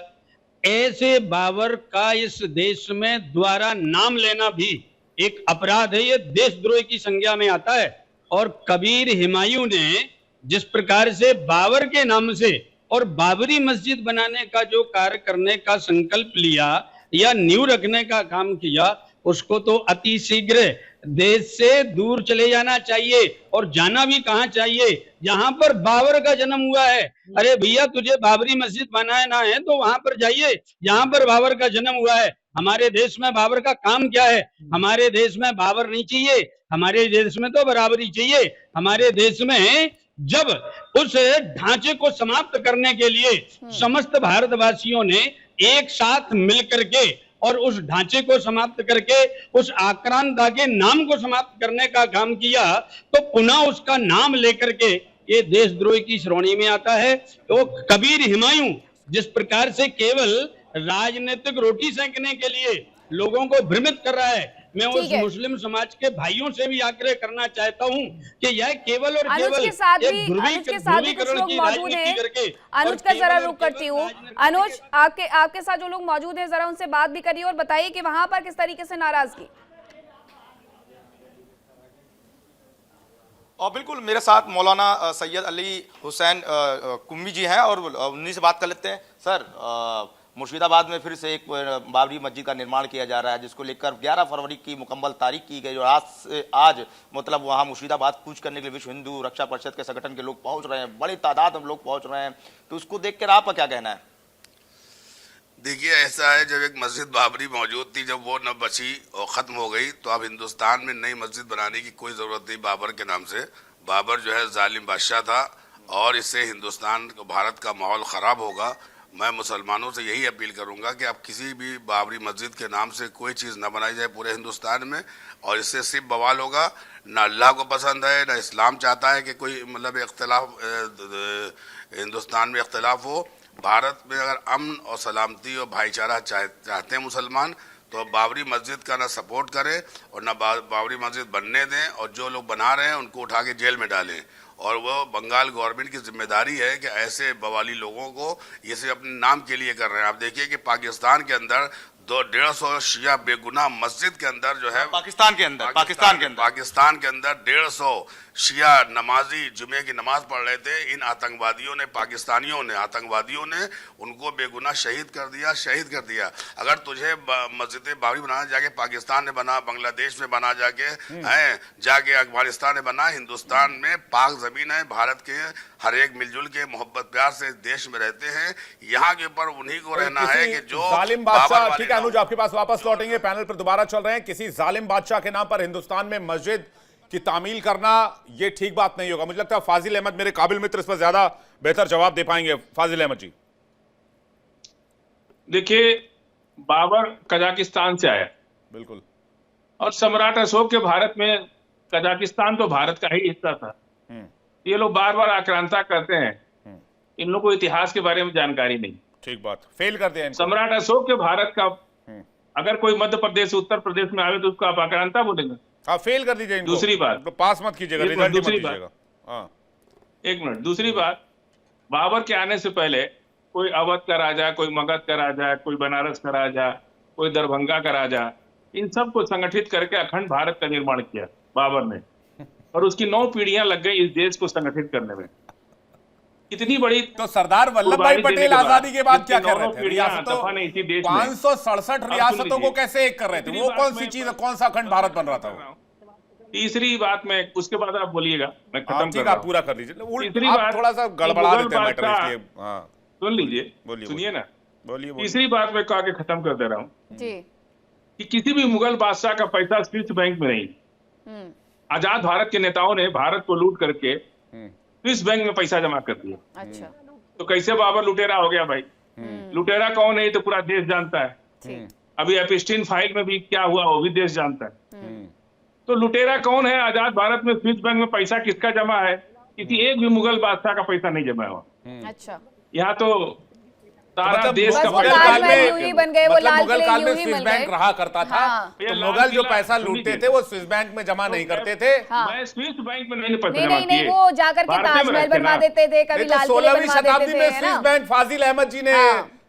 Speaker 13: ऐसे बाबर का इस देश में द्वारा नाम लेना भी एक अपराध है, ये देशद्रोह की संज्ञा में आता है। और कबीर हुमायूं ने जिस प्रकार से बाबर के नाम से और बाबरी मस्जिद बनाने का जो कार्य करने का संकल्प लिया या नींव रखने का काम किया, उसको तो अति शीघ्र देश से दूर चले जाना चाहिए। और जाना भी कहाँ चाहिए? जहां पर बाबर का जन्म हुआ है। अरे भैया, तुझे बाबरी मस्जिद बनाना है तो वहां पर जाइए जहां पर बाबर का जन्म हुआ है। हमारे देश में बाबर का काम क्या है? हमारे देश में बाबर नहीं चाहिए, हमारे देश में तो बराबरी चाहिए। हमारे देश में जब उस ढांचे को समाप्त करने के लिए समस्त भारतवासियों ने एक साथ मिलकर के और उस ढांचे को समाप्त करके उस आक्रांता के नाम को समाप्त करने का काम किया, तो पुनः उसका नाम लेकर के ये देशद्रोह की श्रेणी में आता है। तो कबीर हुमायूं जिस प्रकार से केवल राजनीतिक रोटी सेंकने के लिए लोगों को भ्रमित कर रहा है, मैं उस मुस्लिम समाज के भाइयों से भी आग्रह करना चाहता हूं कि यह केवल और केवल
Speaker 2: अनुज के साथ भी कुछ लोग मौजूद हैं। अनुज का जरा रुक करती हूँ। अनुज, आपके साथ जो लोग मौजूद हैं जरा उनसे बात भी करिए और बताइए कि वहां पर किस तरीके से नाराजगी।
Speaker 14: और बिल्कुल मेरे साथ मौलाना सैयद अली हुसैन कुम्मी जी हैं और उन्हीं से बात कर लेते हैं। सर, मुर्शिदाबाद में फिर से एक बाबरी मस्जिद का निर्माण किया जा रहा है, जिसको लेकर 11 फरवरी की मुकम्मल तारीख की गई और आज मतलब वहाँ मुर्शिदाबाद कूच करने के लिए विश्व हिंदू रक्षा परिषद के संगठन के लोग पहुँच रहे हैं, बड़ी तादाद में लोग पहुँच रहे हैं, तो उसको देखकर आपका क्या कहना है?
Speaker 15: देखिए, ऐसा है, जब एक मस्जिद बाबरी मौजूद थी, जब वो न बची और ख़त्म हो गई, तो अब हिंदुस्तान में नई मस्जिद बनाने की कोई ज़रूरत नहीं बाबर के नाम से। बाबर जो है जालिम बादशाह था और इससे हिंदुस्तान भारत का माहौल ख़राब होगा। मैं मुसलमानों से यही अपील करूंगा कि आप किसी भी बाबरी मस्जिद के नाम से कोई चीज़ न बनाई जाए पूरे हिंदुस्तान में, और इससे सिर्फ बवाल होगा। ना अल्लाह को पसंद है, ना इस्लाम चाहता है कि कोई मतलब इख्तिलाफ हिंदुस्तान में इख्तिलाफ हो। भारत में अगर अमन और सलामती और भाईचारा चाहते हैं मुसलमान, तो बाबरी मस्जिद का ना सपोर्ट करें और ना बाबरी मस्जिद बनने दें, और जो लोग बना रहे हैं उनको उठा के जेल में डालें। और वो बंगाल गवर्नमेंट की जिम्मेदारी है कि ऐसे बवाली लोगों को ये सिर्फ अपने नाम के लिए कर रहे हैं। आप देखिए कि पाकिस्तान के अंदर 150 शिया बेगुनाह मस्जिद के अंदर जो है पाकिस्तान के अंदर 150 शिया नमाजी जुमे की नमाज पढ़ रहे थे। इन आतंकवादियों ने आतंकवादियों ने उनको बेगुनाह शहीद कर दिया। अगर तुझे मस्जिद बाबरी बनाना जाके पाकिस्तान ने बना, बांग्लादेश में बना, जाके अफगानिस्तान में बना, हिंदुस्तान में पाक जमीन है, भारत के हर एक मिलजुल के मोहब्बत प्यार से देश में रहते हैं। यहाँ के ऊपर उन्हीं को रहना है कि जो
Speaker 7: जालिम बादशाह। ठीक है अनुज, आपके पास वापस लौटेंगे, पैनल पर दोबारा चल रहे हैं। किसी जालिम बादशाह के नाम पर हिंदुस्तान में मस्जिद की तामील करना ये ठीक बात नहीं होगा। मुझे लगता है फाजिल अहमद मेरे काबिल मित्र इस पर ज्यादा बेहतर जवाब दे पाएंगे। फाजिल अहमद जी।
Speaker 9: देखिए, बाबर कजाकिस्तान से आया, बिल्कुल, और सम्राट अशोक के भारत में कजाकिस्तान तो भारत का ही हिस्सा था। ये लोग बार बार आक्रांता करते हैं, इन लोगों को इतिहास के बारे में जानकारी नहीं।
Speaker 7: ठीक बात, फेल कर दिया।
Speaker 9: सम्राट अशोक के भारत का अगर कोई मध्य प्रदेश उत्तर प्रदेश में आवे तो उसको आप आक्रांता बोलेंगे?
Speaker 7: हाँ, फेल कर दीजिए इनको।
Speaker 9: दूसरी बात,
Speaker 7: पास मत कीजिएगा, रिजल्ट मत दीजिएगा।
Speaker 9: एक मिनट, दूसरी बात, बाबर के आने से पहले कोई अवध का राजा, कोई मगध का राजा, कोई बनारस का राजा, कोई दरभंगा का राजा, इन सबको संगठित करके अखंड भारत का निर्माण किया बाबर ने, और उसकी 9 पीढ़ियां लग गई इस देश को संगठित करने में। इतनी बड़ी
Speaker 7: तो सरदार वल्लभ भाई पटेल आजादी के बाद क्या कर रहे थे? रियासतों 567 रियासतों को कैसे एक कर रहे थे? वो कौन सी चीज, कौन सा अखंड भारत बन रहा था?
Speaker 9: तीसरी बात में, उसके बाद आप बोलिएगा, मैं खत्म कर रहा हूं।
Speaker 7: पूरा कर लीजिए।
Speaker 9: तीसरी बात
Speaker 7: थोड़ा सा गड़बड़ा देते हैं मैटर, इसलिए
Speaker 9: सुन लीजिए, सुनिए ना। तीसरी बात मैं कह के खत्म कर दे रहा हूँ कि किसी भी मुगल बादशाह का पैसा स्विस बैंक में नहीं। आजाद भारत के नेताओं ने भारत को लूट करके स्विस बैंक में पैसा जमा कर दिया। अच्छा, तो कैसे बाबर लुटेरा हो गया भाई? लुटेरा कौन है तो पूरा देश जानता है। अभी एपिस्टीन फाइल में भी क्या हुआ वो भी देश जानता है। तो लुटेरा कौन है? आजाद भारत में स्विस बैंक में पैसा किसका जमा है? किसी एक भी मुगल बादशाह का पैसा नहीं जमा हुआ। अच्छा, यहाँ तो सारा देश का
Speaker 7: मुगल काल में स्विस बैंक रहा करता था। तो मुगल जो पैसा लूटते थे वो स्विस बैंक में जमा नहीं करते थे।
Speaker 9: मैं स्विस बैंक में नहीं पैसा जमा
Speaker 2: किए, वो जाकर के ताजमहल बनवा देते थे, कभी लाल किले बनवा देते थे।
Speaker 7: 16वीं शताब्दी में स्विस बैंक फाजिल अहमद जी ने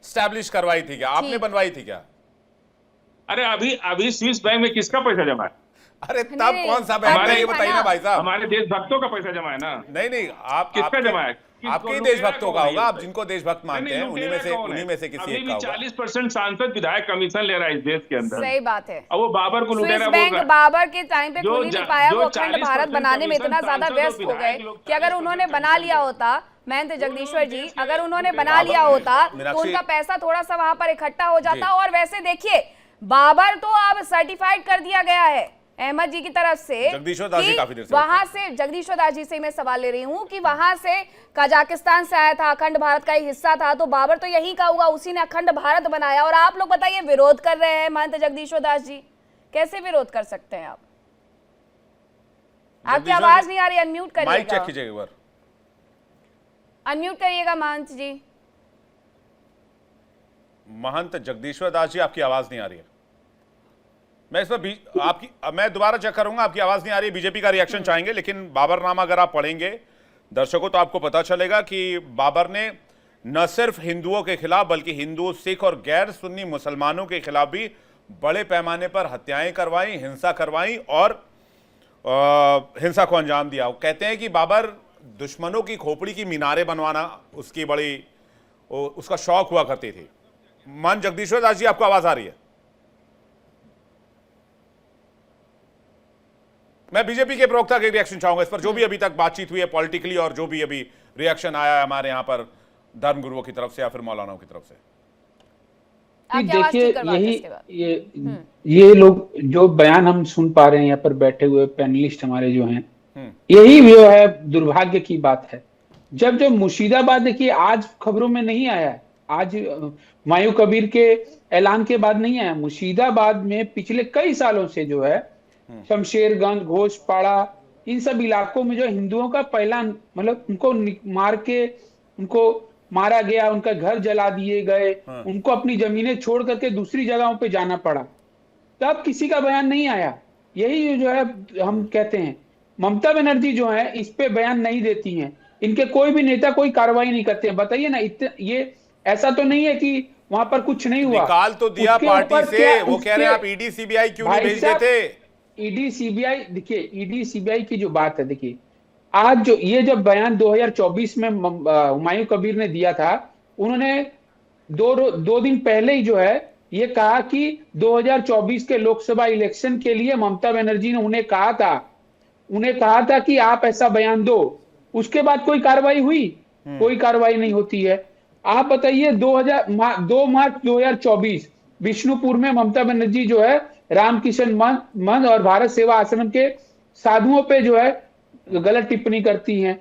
Speaker 7: स्टैब्लिश करवाई थी क्या? आपने बनवाई थी क्या?
Speaker 9: अरे अभी स्विस बैंक में किसका पैसा जमा है?
Speaker 7: अरे तब कौन सा बैंक है ये बताइए ना भाई साहब।
Speaker 9: हमारे देशभक्तों का पैसा जमा है ना।
Speaker 7: नहीं आप
Speaker 9: किसका जमा है?
Speaker 7: आपके देशभक्तों का होगा, आप जिनको देशभक्त मानते हैं उन्हीं में से किसी एक का होगा।
Speaker 9: 40% सांसद विधायक कमीशन ले रहा है इस देश के अंदर।
Speaker 2: सही बात है।
Speaker 9: अब वो बाबर को लुटेरा बोल रहा है।
Speaker 2: बाबर के टाइम पे खुल नहीं पाया, वो अखंड भारत बनाने में इतना ज्यादा व्यस्त हो गए कि अगर उन्होंने बना लिया होता, महंत जगदीश्वर जी, अगर उन्होंने बना लिया होता तो उनका पैसा थोड़ा सा वहां पर इकट्ठा हो जाता। और वैसे देखिए बाबर तो अब सर्टिफाइड कर दिया गया है अहमद जी की तरफ से,
Speaker 7: जगदीश्वर दास जी काफी देर से
Speaker 2: वहां से जगदीश्वर दास जी से मैं सवाल ले रही हूं कि वहां से कजाकिस्तान से आया था, अखंड भारत का ही हिस्सा था, तो बाबर तो यही का होगा, उसी ने अखंड भारत बनाया। और आप लोग बताइए विरोध कर रहे हैं महंत जगदीश्वर दास जी, कैसे विरोध कर सकते हैं आप? आपकी आवाज नहीं आ रही, अनम्यूट करिएगा।
Speaker 7: माइक चेक कीजिएगा एक बार,
Speaker 2: अनम्यूट करिएगा महंत जी।
Speaker 7: महंत जगदीश्वर दास जी आपकी आवाज नहीं आ रही है। मैं इस पर मैं दोबारा चेक करूंगा, आपकी आवाज नहीं आ रही है। बीजेपी का रिएक्शन चाहेंगे, लेकिन बाबरनामा अगर आप पढ़ेंगे दर्शकों तो आपको पता चलेगा कि बाबर ने न सिर्फ हिंदुओं के खिलाफ बल्कि हिंदू, सिख और गैर सुन्नी मुसलमानों के खिलाफ भी बड़े पैमाने पर हत्याएं करवाई, हिंसा करवाई और हिंसा को अंजाम दिया। वो कहते हैं कि बाबर दुश्मनों की खोपड़ी की मीनारें बनवाना उसकी उसका शौक हुआ करती थी। मान जगदीश्वर दास जी आपको आवाज आ रही है? मैं बीजेपी के प्रवक्ता के रिएक्शन चाहूंगा इस पर, जो भी अभी तक बातचीत हुई है पॉलिटिकली और जो भी अभी रिएक्शन आया है हमारे यहां पर धर्मगुरुओं की तरफ से या फिर मौलानाओं की तरफ से।
Speaker 1: देखिए ये लोग जो बयान हम सुन पा रहे हैं यहाँ पर बैठे हुए पैनलिस्ट हमारे जो हैं, यही जो है दुर्भाग्य की बात है। जब मुर्शिदाबाद, देखिए आज खबरों में नहीं आया, आज हुमायूं कबीर के ऐलान के बाद नहीं आया, मुर्शिदाबाद में पिछले कई सालों से जो है शमशेरगंज, घोषपाड़ा, इन सब इलाकों में जो हिंदुओं का पहला मतलब उनको उनको मारा गया, उनका घर जला दिए गए, उनको अपनी जमीनें छोड़ करके दूसरी जगहों पे जाना पड़ा, तब किसी का बयान नहीं आया। यही जो है हम कहते हैं ममता बनर्जी जो है इस पे बयान नहीं देती हैं, इनके कोई भी नेता कोई कार्रवाई नहीं करते हैं। बताइए ना, ये ऐसा तो नहीं है कि वहां पर कुछ नहीं हुआ,
Speaker 7: निकाल तो दिया पार्टी से, वो कह रहे हैं आप ईडी सीबीआई क्यों नहीं भेज देते?
Speaker 1: ईडी सीबीआई, देखिए ईडी सीबीआई की जो बात है, देखिए आज जो ये जब बयान 2024 में हुमायूं कबीर ने दिया था, उन्होंने दो दिन पहले ही जो है ये कहा कि 2024 के लोकसभा इलेक्शन के लिए ममता बनर्जी ने उन्हें कहा था कि आप ऐसा बयान दो। उसके बाद कोई कार्रवाई हुई? कोई कार्रवाई नहीं होती है। आप बताइए 2 मार्च 2024 विष्णुपुर में ममता बनर्जी जो है रामकिशन मंद और भारत सेवा आश्रम के साधुओं पे जो है गलत टिप्पणी करती हैं।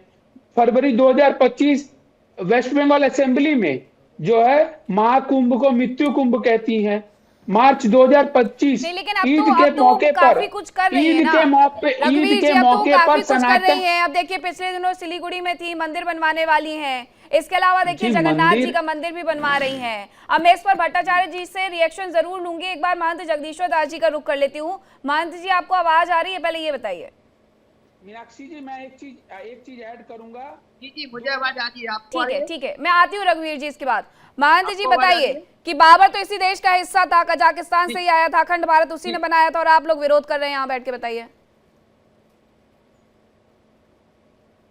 Speaker 1: फरवरी 2025 वेस्ट बंगाल असेंबली में जो है महाकुंभ को मृत्यु कुंभ कहती हैं। मार्च 2025 ईद के मौके पर
Speaker 2: अब देखिए पिछले दिनों सिलीगुड़ी में थी, मंदिर बनवाने वाली हैं। इसके अलावा देखिए जगन्नाथ जी का मंदिर भी बनवा रही हैं। अब मैं इस पर भट्टाचार्य जी से रिएक्शन जरूर लूंगी। एक बार महंत जगदीश्वर दास जी का रुख कर लेती हूँ। महंत जी आपको आवाज आ रही है? पहले ये बताइए।
Speaker 1: मीनाक्षी जी मैं एक चीज ऐड करूंगा।
Speaker 16: जी मुझे आवाज आ रही है आपको?
Speaker 2: ठीक है मैं आती हूँ रघुवीर जी इसके बाद। महंत जी बताइए कि बाबर तो इसी देश का हिस्सा था, कजाकिस्तान से ही आया था, अखंड भारत उसी ने बनाया था और आप लोग विरोध कर रहे हैं यहाँ बैठ के, बताइए।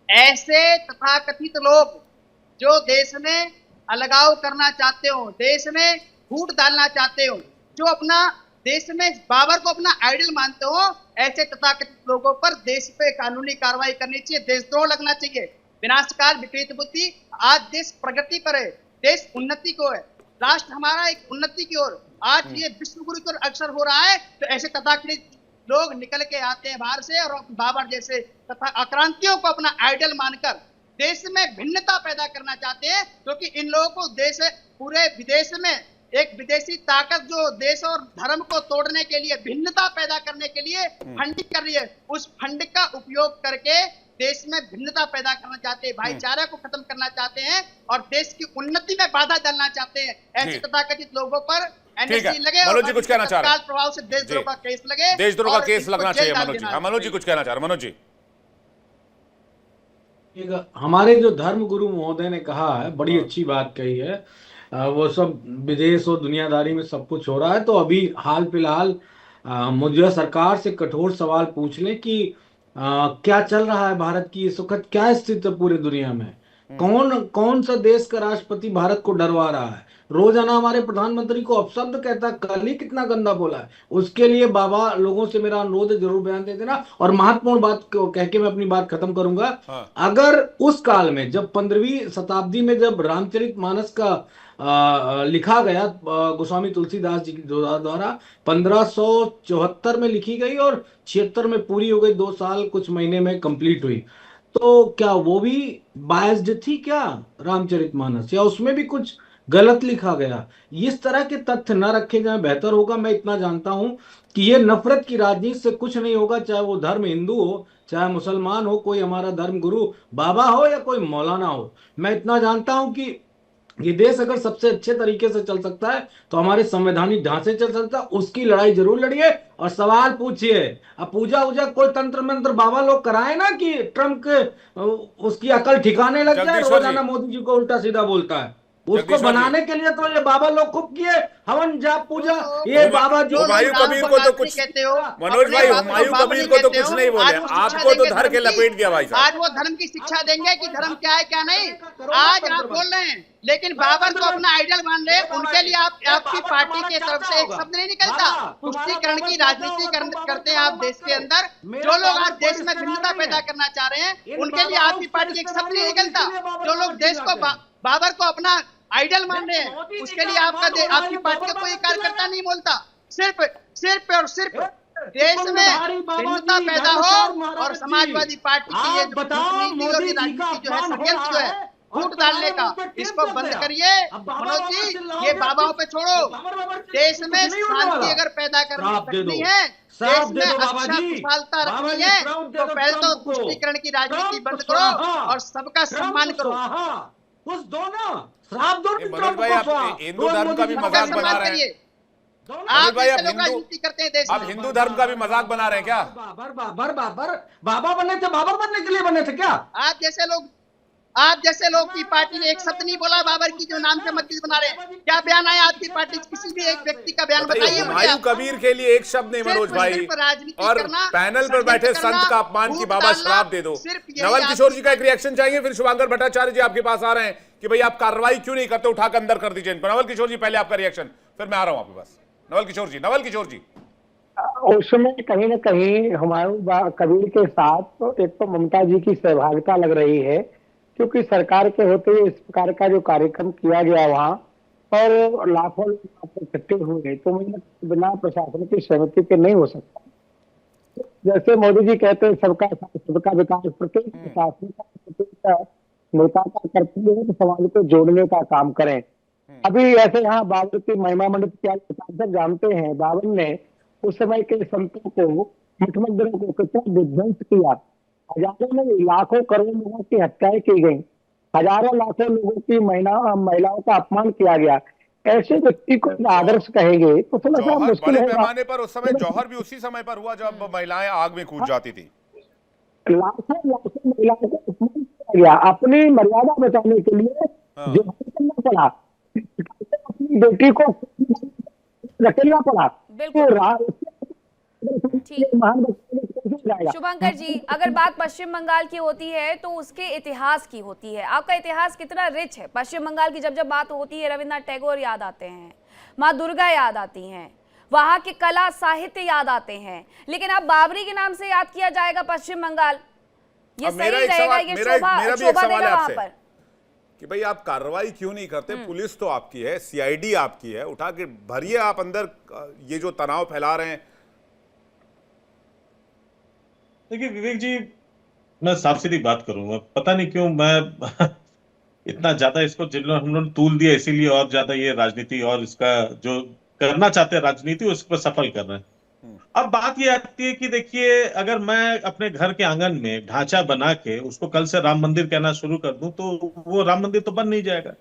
Speaker 16: ऐसे तथाकथित लोग जो देश में अलगाव करना चाहते हो, देश में फूट डालना चाहते हो, जो अपना देश में बाबर को अपना आइडल मानते हो, ऐसे तथाकथित लोगों पर देश पे कानूनी कार्रवाई करनी चाहिए, देशद्रोह लगना चाहिए। विनाशकाल विपरीत बुद्धि। आज देश प्रगति पर है, देश उन्नति को है, राष्ट्र हमारा एक उन्नति की ओर। आज ये विश्व गुरु की ओर अग्रसर हो रहा है, तो ऐसे तथाकथित लोग निकल के आते हैं बाहर से और बाबर जैसे तथा आक्रांतियों को अपना आइडल मानकर देश में भिन्नता पैदा करना चाहते हैं, क्योंकि इन लोगों को देश पूरे विदेश में एक विदेशी ताकत जो देश और धर्म को तोड़ने के लिए, भिन्नता पैदा करने के लिए फंडिंग कर रही है। उस फंड का उपयोग करके देश में भिन्नता पैदा करना चाहते हैं, भाईचारे को खत्म करना चाहते हैं और देश की उन्नति में बाधा डालना चाहते हैं। ऐसे तथाकथित लोगों पर एनएससी लगे,
Speaker 7: मनोज जी कुछ कहना चाह रहे हैं?
Speaker 16: प्रभाव से देशद्रोह का केस लगे,
Speaker 7: देशद्रोह का केस लगना चाहिए मनोज जी। मनोज जी कुछ कहना चाह रहे हैं? मनोज जी
Speaker 5: हमारे जो धर्म गुरु महोदय ने कहा है, बड़ी अच्छी बात कही है वो सब विदेश और दुनियादारी में सब कुछ हो रहा है। तो अभी हाल फिलहाल मुझे सरकार से कठोर सवाल पूछ ले कि क्या चल रहा है भारत की इस वक्त, क्या स्थिति है पूरी दुनिया में, कौन कौन सा देश का राष्ट्रपति भारत को डरवा रहा है। रोजाना हमारे प्रधानमंत्री को अपशब्द कहता है, कल ही कितना गंदा बोला है। उसके लिए बाबा लोगों से मेरा अनुरोध है, जरूर बयान दे देना। और महत्वपूर्ण बात कह के मैं अपनी बात खत्म करूंगा। अगर उस काल में जब 15वीं शताब्दी में जब रामचरितमानस का लिखा गया गोस्वामी तुलसीदास जी द्वारा 1574 में लिखी गई और 76 में पूरी हो गई, 2 साल कुछ महीने में कंप्लीट हुई, तो क्या वो भी बायस्ड थी क्या रामचरितमानस, या उसमें भी कुछ गलत लिखा गया? इस तरह के तथ्य न रखे जाएं, बेहतर होगा। मैं इतना जानता हूं कि ये नफरत की राजनीति से कुछ नहीं होगा, चाहे वो धर्म हिंदू हो, चाहे मुसलमान हो, कोई हमारा धर्म गुरु बाबा हो या कोई मौलाना हो। मैं इतना जानता हूं कि ये देश अगर सबसे अच्छे तरीके से चल सकता है तो हमारे संवैधानिक ढांचे चल सकता है, उसकी लड़ाई जरूर लड़िए और सवाल पूछिए। अब पूजा उजा कोई तंत्र मंत्र बाबा लोग कराए ना कि ट्रम्प के उसकी अकल ठिकाने लग जाए, रोजाना मोदी जी को उल्टा सीधा बोलता है। उसको बनाने के लिए तो ये बाबा लोग खूब किए हवन जाप पूजा। ये बाबा जो
Speaker 7: हुमायूं कबीर को तो कुछ, मनोज भाई हुमायूं कबीर को तो कुछ नहीं बोले, आपको तो धर के लपेट दिया भाई साहब।
Speaker 16: आज वो धर्म की शिक्षा देंगे कि धर्म क्या है क्या नहीं, आज आप बोल रहे हैं, लेकिन बाबर को अपना आइडल मान रहे, उनके लिए आपकी पार्टी की तरफ से एक शब्द नहीं निकलता। तुष्टीकरण की राजनीति करते हैं आप देश के अंदर। जो लोग आज देश में भिन्नता पैदा करना चाह रहे हैं, उनके लिए आपकी पार्टी एक शब्द नहीं निकलता। जो लोग देश को बाबर को अपना आइडल मान रहे हैं, उसके लिए आपकी पार्टी का कोई कार्यकर्ता नहीं बोलता। सिर्फ और सिर्फ देश में भिन्नता पैदा हो और समाजवादी पार्टी की ये नीति और राजनीति जो है, षड्यंत्र जो है फूट डालने का, इसको बंद करिए। मनोज जी, ये बाबाओं पे छोड़ो। देश में शांति अगर पैदा करनी है, देश में अच्छा खुशहालता रखनी है, तो पहले तो तुष्टीकरण की राजनीति बंद करो और सबका सम्मान करो।
Speaker 5: कुछ दो ना, श्राप दो।
Speaker 7: मनोज भाई, आप हिंदू धर्म का भी मजाक बना रहे हैं। मनोज भाई, आप हिंदू धर्म का भी मजाक बना रहे हैं क्या?
Speaker 5: बाबा बने थे, बाबर बनने के लिए बने थे क्या?
Speaker 16: आप जैसे लोग की पार्टी ने एक शब्द नहीं बोला बाबर की, जो नाम से मस्जिद बना रहे हैं। क्या बयान आया आपकी पार्टी, किसी भी एक व्यक्ति का बयान बताइए।
Speaker 7: हुमायूं कबीर के लिए एक शब्द नहीं मनोज भाई, और पैनल पर बैठे संत का अपमान की बाबा श्राप दे दो। नवल किशोर जी का एक रिएक्शन चाहिए, फिर शुभांकर भट्टाचार्य जी आपके पास आ रहे हैं कि भाई आप कार्रवाई क्यों नहीं करते, उठाकर अंदर कर दीजिए इनको। नवल किशोर जी पहले आपका रिएक्शन, फिर मैं आ रहा हूं आपके पास। नवल किशोर जी
Speaker 10: उसमें कहीं ना कहीं हुमायूं कबीर के साथ तो एक तो ममता जी की सहभागिता लग रही है, क्योंकि सरकार के होते हुए इस प्रकार का जो कार्यक्रम किया गया वहाँ और लाखों लोग इकट्ठे हुए, तो बिना प्रशासन की सहमति के नहीं हो सकता। जैसे मोदी जी कहते हैं सबका साथ सबका विकास, प्रत्येक प्रशासन का प्रत्येक नेता का कर्तव्य है कि समाज को जोड़ने का काम करें। अभी ऐसे यहाँ बाबर की महिमा मंडित क्या सांसद जानते हैं, बाबर ने उस समय के संतों को, मठ मंदिरों को कितना विध्वंस किया। हजारों में लाखों करोड़ों लोगों की हत्याएं की गई, हजारों लाखों लोगों की महिलाओं का अपमान किया गया। ऐसे व्यक्ति को आदर्श कहेंगे तो थोड़ा सा मुश्किल है।
Speaker 7: पैमाने पर उस समय जौहर भी उसी समय पर हुआ जब महिलाएं आग में कूद जाती थी।
Speaker 10: लाखों महिलाओं को अपमान किया गया, अपनी मर्यादा बचाने के लिए जो करना पड़ा, अपनी बेटी को रखेला पड़ा।
Speaker 2: शुभंकर जी, अगर बात पश्चिम बंगाल की होती है तो उसके इतिहास की होती है। आपका इतिहास कितना रिच है। पश्चिम बंगाल की जब बात होती है, रविन्द्रनाथ टैगोर याद आते हैं, माँ दुर्गा याद आती हैं, वहां के कला साहित्य याद आते हैं, लेकिन अब बाबरी के नाम से याद किया जाएगा पश्चिम बंगाल। ये सही रहेगा? ये शोभा देगा वहां पर
Speaker 7: कि भाई आप कार्रवाई क्यों नहीं करते? पुलिस तो आपकी है, सीआईडी आपकी है, उठा के भरिए आप अंदर। ये जो तनाव फैला रहे हैं।
Speaker 8: देखिए विवेक जी, मैं साफ सीधी बात करूंगा, पता नहीं क्यों मैं इतना ज्यादा इसको हम लोग तूल दिया, इसीलिए और ज्यादा ये राजनीति और इसका जो करना चाहते हैं राजनीति उस पर सफल कर रहे हैं। अब बात ये आती है कि देखिए, अगर मैं अपने घर के आंगन में ढांचा बना के उसको कल से राम मंदिर कहना शुरू कर दूं तो वो राम मंदिर तो बन नहीं जाएगा।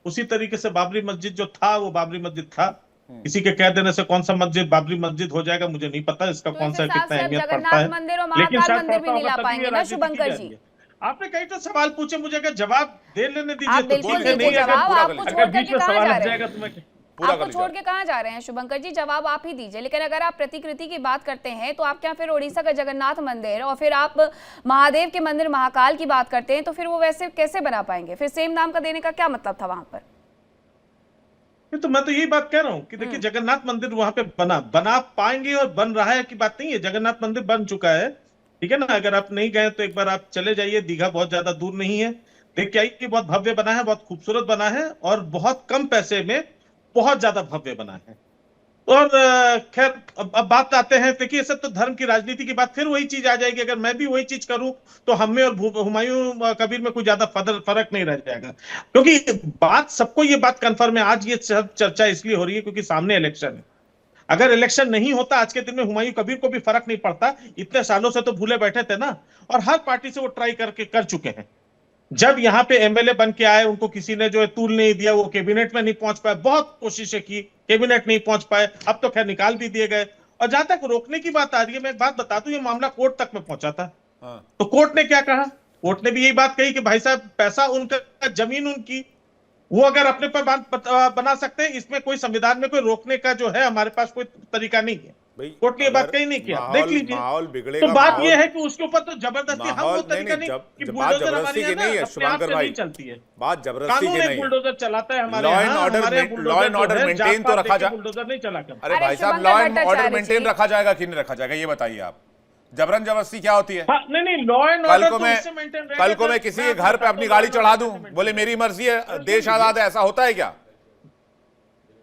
Speaker 8: उसी तरीके से बाबरी मस्जिद जो था वो बाबरी मस्जिद था, किसी के कह देने से कौन सा मस्जिद बाबरी मस्जिद हो जाएगा मुझे नहीं पता, इसका कौन सा कितना अहमियत पड़ता है।
Speaker 2: मंदिर और महाकाल मंदिर भी नहीं ला पाएंगे ना शुभंकर जी।
Speaker 8: आपने कई तो सवाल पूछे, मुझे अगर जवाब दे लेने दीजिए।
Speaker 2: आप बिल्कुल दीजिए जवाब, आपको छोड़ करके कहाँ जा रहे हैं? आपको छोड़ के कहाँ जा रहे हैं शुभंकर जी? जवाब आप ही दीजिए। लेकिन अगर आप प्रतिकृति की बात करते हैं तो आप क्या फिर ओडिशा का जगन्नाथ मंदिर और फिर आप महादेव के मंदिर महाकाल की बात करते हैं, तो फिर वो वैसे कैसे बना पाएंगे? फिर सेम नाम का देने का क्या मतलब था वहां पर?
Speaker 8: तो मैं तो यही बात कह रहा हूँ कि देखिए जगन्नाथ मंदिर वहां पे बना पाएंगे और बन रहा है की बात नहीं है। जगन्नाथ मंदिर बन चुका है, ठीक है ना। अगर आप नहीं गए तो एक बार आप चले जाइए, दीघा बहुत ज्यादा दूर नहीं है, देख के आइए। बहुत भव्य बना है, बहुत खूबसूरत बना है और बहुत कम पैसे में बहुत ज्यादा भव्य बना है। और खैर अब बात आते हैं, देखिए सब तो धर्म की राजनीति की बात, फिर वही चीज आ जाएगी। अगर मैं भी वही चीज करूं तो हम में और हुमायूं कबीर में कोई ज्यादा फर्क नहीं रह जाएगा, क्योंकि बात सबको ये बात कंफर्म है। आज ये चर्चा इसलिए हो रही है क्योंकि सामने इलेक्शन है। अगर इलेक्शन नहीं होता आज के दिन में हुमायूं कबीर को भी फर्क नहीं पड़ता। इतने सालों से तो भूले बैठे थे ना, और हर पार्टी से वो ट्राई कर चुके हैं। जब यहाँ पे एमएलए बन के आए, उनको किसी ने जो है तूल नहीं दिया, वो कैबिनेट में नहीं पहुंच पाए, बहुत कोशिशें की, कैबिनेट नहीं पहुंच पाए, अब तो खैर निकाल भी दिए गए। और जहां तक रोकने की बात आ रही है, मैं एक बात बता दूं, ये मामला कोर्ट तक में पहुंचा था। तो कोर्ट ने क्या कहा? कोर्ट ने भी यही बात कही कि भाई साहब पैसा उनका, जमीन उनकी, वो अगर अपने पर बना सकते हैं, इसमें कोई संविधान में कोई रोकने का जो है हमारे पास कोई तरीका नहीं है। कोर्ट ने ये बात कहीं नहीं किया, देख लीजिए।
Speaker 7: माहौल बिगड़ेगा।
Speaker 8: तो बात ये है कि उसके ऊपर तो जबरदस्ती, हम वो तरीका नहीं कि
Speaker 7: बात जबरदस्ती की नहीं है शुभंकर भाई,
Speaker 8: चलती है
Speaker 7: बात जबरदस्ती की नहीं है।
Speaker 8: बुलडोजर चलाता है हमारे
Speaker 7: लॉ एंड ऑर्डर मेंटेन तो रखा जाए।
Speaker 8: बुलडोजर नहीं चला कर।
Speaker 7: अरे भाई साहब, लॉ एंड ऑर्डर मेंटेन रखा जाएगा कि नहीं रखा जाएगा, ये बताइए आप। जबरन जबरदस्ती क्या होती है?
Speaker 8: नहीं, लॉ एंड ऑर्डर तो उससे मेंटेन रहेगा।
Speaker 7: कल को मैं किसी के घर पे अपनी गाड़ी चढ़ा दूं, बोले मेरी मर्जी है, देश आजाद है, ऐसा होता है क्या?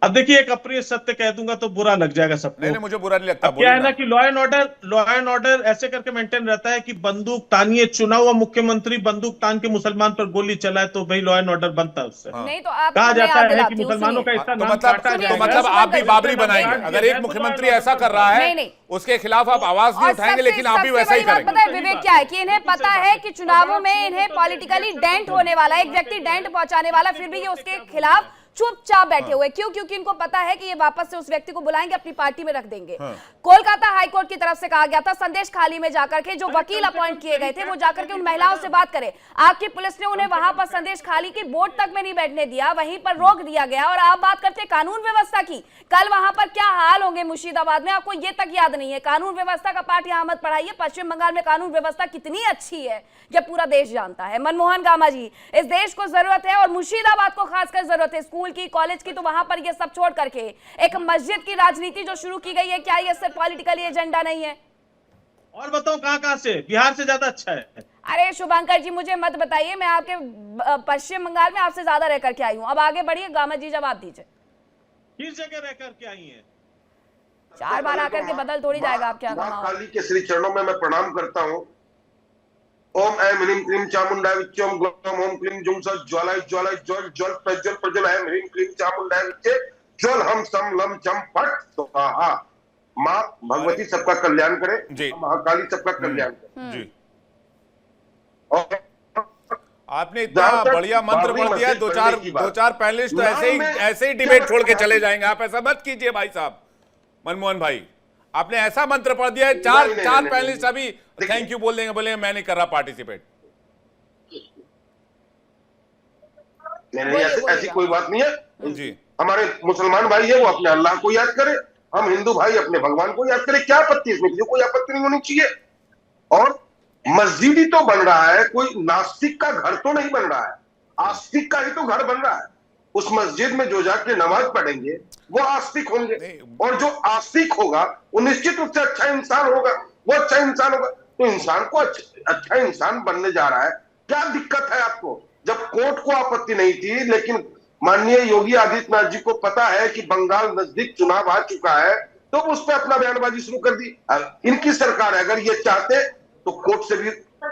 Speaker 8: अब देखिए, एक अप्रिय सत्य कह दूंगा तो बुरा लग जाएगा सबको।
Speaker 7: नहीं, मुझे बुरा नहीं लगता।
Speaker 8: क्या है ना कि लॉ एंड ऑर्डर ऐसे करके मेंटेन रहता है कि बंदूक तानिए, चुना हुआ मुख्यमंत्री बंदूक तान के मुसलमान पर गोली चलाए तो भाई लॉ एंड ऑर्डर बनता है उससे।
Speaker 2: नहीं तो आप
Speaker 8: कहा जाता है कि मुसलमानों का इतना नाम काटा जाएगा।
Speaker 7: तो मतलब आप भी बाबरी बनाएंगे? अगर एक मुख्यमंत्री ऐसा कर रहा है उसके खिलाफ आप आवाज नहीं उठाएंगे, लेकिन आप भी वैसा ही करेंगे।
Speaker 2: पता है विवेक क्या है कि इन्हें पता है कि चुनावों में इन्हें पॉलिटिकली डेंट होने वाला, एक व्यक्ति डेंट पहुंचाने वाला, फिर भी ये उसके खिलाफ चुपचाप बैठे हुए। क्यों? क्योंकि इनको पता है कि ये वापस से उस व्यक्ति को बुलाएंगे, अपनी पार्टी में रख देंगे। कोलकाता हाईकोर्ट की तरफ से कहा गया था संदेश खाली में जाकर के, जो वकील अपॉइंट किए गए थे वो जाकर के उन महिलाओं से बात करें। आपकी पुलिस ने उन्हें वहां पर संदेश खाली की बोर्ड तक में नहीं बैठने दिया, वहीं पर रोक दिया गया। और आप बात करते हैं कानून व्यवस्था की, कल वहां पर क्या हाल होंगे मुर्शिदाबाद में, आपको ये तक याद नहीं है। कानून व्यवस्था का पाठ यहाँ मत पढ़ाइए। पश्चिम बंगाल में कानून व्यवस्था कितनी अच्छी है यह पूरा देश जानता है। मनमोहन गामा जी, इस देश को जरूरत है और मुर्शिदाबाद को खासकर जरूरत है स्कूल की, कॉलेज की, तो वहां पर ये सब छोड़ करके एक मस्जिद की राजनीति जो शुरू की गई है, क्या ये सिर्फ पॉलिटिकल एजेंडा नहीं है?
Speaker 8: और बताओ कहां से? बिहार से ज्यादा अच्छा है।
Speaker 2: अरे शुभंकर जी, मुझे मत बताइए, मैं आपके पश्चिम बंगाल में आपसे ज्यादा रह करके आई हूँ। अब आगे बढ़िए, गामा जी जवाब दीजिए।
Speaker 8: किस जगह रह करके आई है?
Speaker 2: 4 बार आकर के बदल थोड़ी जाएगा आप क्या?
Speaker 17: काली के श्री चरणों में मैं प्रणाम करता हूँ। ओम ऐं ह्रीं क्लीं चामुंडाय विच्चे, ओम ग्लौम ओम क्लीं जुं सः ज्वालाय ज्वालाय ज्वल ज्वल प्रज्वल प्रज्वल, ऐं ह्रीं क्लीं चामुंडाय विच्चे, ज्वल हम सम लम चम फट स्वाहा। माँ भगवती सबका कल्याण करे, महाकाली सबका कल्याण करे जी।
Speaker 7: और आपने इतना बढ़िया मंत्र पढ़ दिया, दो चार पैनलिस्ट तो ऐसे ही डिबेट छोड़ के चले जाएंगे। आप ऐसा मत कीजिए भाई साहब। मनमोहन भाई, आपने ऐसा मंत्र पढ़ दिया है, चार पैनलिस्ट अभी थैंक यू बोल देंगे, मैं नहीं कर रहा पार्टिसिपेट।
Speaker 17: ऐसी कोई बात नहीं है जी। हमारे मुसलमान भाई है वो अपने अल्लाह को याद करे, हम हिंदू भाई अपने भगवान को याद करें। क्या आपत्ति इसमें? कोई आपत्ति नहीं होनी चाहिए। और मस्जिद ही तो बन रहा है, कोई नास्तिक का घर तो नहीं बन रहा है, आस्तिक का ही तो घर बन रहा है। उस मस्जिद में जो जाके नमाज पढ़ेंगे वो आस्तिक होंगे, और जो आस्तिक होगा वो निश्चित रूप से अच्छा इंसान होगा, वो अच्छा इंसान होगा। तो इंसान को अच्छा इंसान बनने जा रहा है, क्या दिक्कत है आपको? जब कोर्ट को आपत्ति नहीं थी, लेकिन माननीय योगी आदित्यनाथ जी को पता है कि बंगाल नजदीक चुनाव आ चुका है, तो उस पर अपना बयानबाजी शुरू कर दी। इनकी सरकार है, अगर ये चाहते तो कोर्ट से भी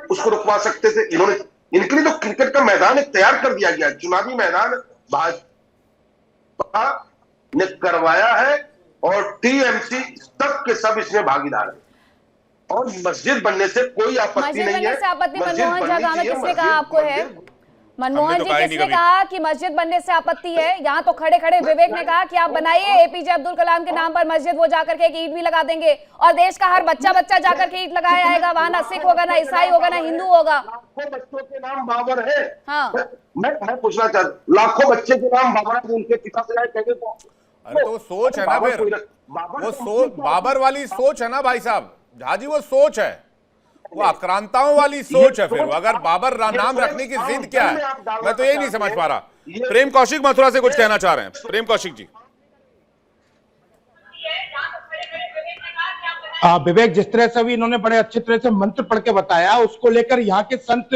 Speaker 17: उसको रुकवा सकते थे। इन्होंने, इनके लिए तो क्रिकेट का मैदान एक तैयार कर दिया गया, चुनावी मैदान भाजपा ने करवाया है, और टीएमसी सब के सब इसमें भागीदार है। और मस्जिद बनने से कोई आपत्ति नहीं है।
Speaker 2: मनमोहन झा, किसने कहा आपको है? मनमोहन
Speaker 7: तो
Speaker 2: जी,
Speaker 7: कहा ही
Speaker 2: किसने
Speaker 7: नहीं
Speaker 2: कहा कि मस्जिद बनने से आपत्ति है? यहाँ तो खड़े खड़े विवेक ने कहा कि आप बनाइए, एपीजे अब्दुल कलाम के नाम पर मस्जिद, वो जाकर के एक ईंट भी लगा देंगे और देश का हर बच्चा जाकर के ईंट लगाया आएगा। वहां ना सिख होगा, ना ईसाई होगा, ना हिंदू होगा।
Speaker 17: लाखों बच्चों के नाम बाबर है।
Speaker 2: हाँ,
Speaker 17: मैं पूछना चाहता, लाखों बच्चे के नाम बाबर है, उनके पिता से कहेंगे तो
Speaker 7: अरे तो सोच है ना फिर, वो सोच बाबर वाली सोच है ना भाई साहब झा जी, वो सोच है, वो आक्रांताओं वाली सोच है। फिर अगर बाबर नाम रखने की जिद क्या है, मैं तो यही नहीं समझ पा रहा। प्रेम कौशिक मथुरा से कुछ कहना चाह रहे हैं, प्रेम कौशिक जी।
Speaker 12: विवेक, जिस तरह से अभी इन्होंने बड़े अच्छे तरह से मंत्र पढ़ के बताया, उसको लेकर यहाँ के संत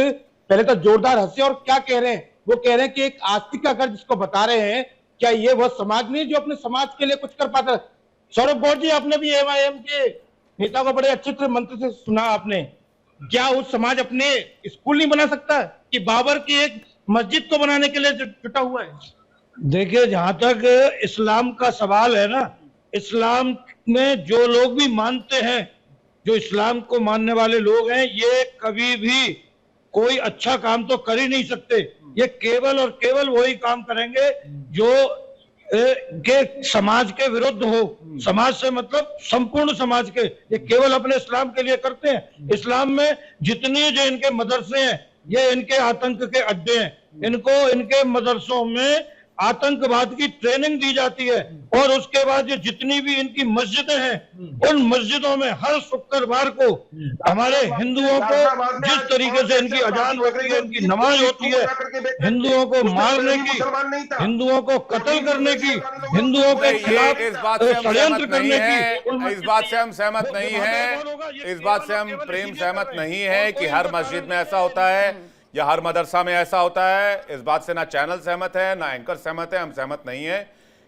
Speaker 12: पहले तो जोरदार हंसे और क्या कह रहे हैं, वो कह रहे हैं कि एक आस्तिक का घर जिसको बता रहे हैं, क्या ये वह समाज नहीं जो अपने समाज के लिए कुछ कर पाता? सौरभ गौर जी, आपने भी एमआईएम के नेता को बड़े अच्छे तरह मंत्र से सुना आपने, क्या उस समाज अपने स्कूल नहीं बना सकता कि बाबर की एक मस्जिद को बनाने के लिए जुटा हुआ है? देखिए, जहां तक इस्लाम का सवाल है ना, इस्लाम में जो लोग भी मानते हैं, जो इस्लाम को मानने वाले लोग हैं, ये कभी भी कोई अच्छा काम तो कर ही नहीं सकते। ये केवल और केवल वही काम करेंगे जो के समाज के विरुद्ध हो। समाज से मतलब संपूर्ण समाज के, ये केवल अपने इस्लाम के लिए करते हैं। इस्लाम में जितनी जो इनके मदरसे हैं, ये इनके आतंक के अड्डे हैं। इनको इनके मदरसों में आतंकवाद की ट्रेनिंग दी जाती है और उसके बाद ये जितनी भी इनकी मस्जिदें हैं, उन मस्जिदों में हर शुक्रवार को हमारे हिंदुओं को जिस तरीके से इनकी अजान होती है, इनकी नमाज होती है, हिंदुओं को मारने की, हिंदुओं को कत्ल करने की, हिंदुओं के खिलाफ षड्यंत्र करने की,
Speaker 7: इस बात से हम सहमत नहीं है, इस बात से हम प्रेम सहमत नहीं है कि हर मस्जिद में ऐसा होता है या हर मदरसा में ऐसा होता है। इस बात से ना चैनल सहमत है, ना एंकर सहमत है, हम सहमत नहीं है।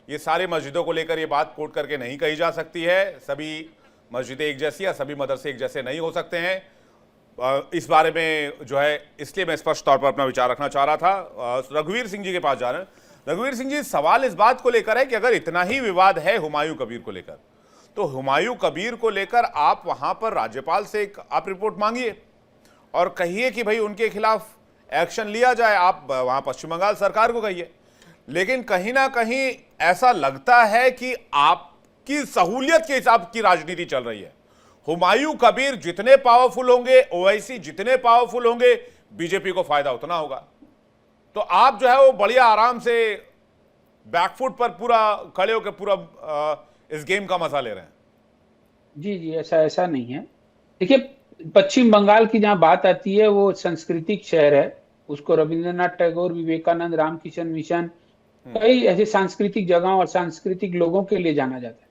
Speaker 7: ये सारी मस्जिदों को लेकर ये बात कोट करके नहीं कही जा सकती है। सभी मस्जिदें एक जैसी या सभी मदरसे एक जैसे नहीं हो सकते हैं। इस बारे में जो है, इसलिए मैं स्पष्ट तौर पर अपना विचार रखना चाह रहा था। रघुवीर सिंह जी के पास जा रहे हैं। रघुवीर सिंह जी, सवाल इस बात को लेकर है कि अगर इतना ही विवाद है हुमायूं कबीर को लेकर, तो हुमायूं कबीर को लेकर आप वहां पर राज्यपाल से एक आप रिपोर्ट मांगिए और कहिए कि भाई उनके खिलाफ एक्शन लिया जाए। आप वहां पश्चिम बंगाल सरकार को कहिए, लेकिन कहीं ना कहीं ऐसा लगता है कि आपकी सहूलियत के हिसाब की राजनीति चल रही है। हुमायूं कबीर जितने पावरफुल होंगे, ओवैसी जितने पावरफुल होंगे, बीजेपी को फायदा उतना होगा। तो आप जो है वो बढ़िया आराम से बैकफुट पर पूरा खड़े होकर पूरा इस गेम का मजा ले रहे हैं।
Speaker 1: जी, ऐसा नहीं है। देखिए, पश्चिम बंगाल की जहां बात आती है, वो सांस्कृतिक शहर है। उसको रविंद्रनाथ टैगोर, विवेकानंद, रामकिशन मिशन, कई ऐसे सांस्कृतिक जगहों और सांस्कृतिक लोगों के लिए जाना जाता है।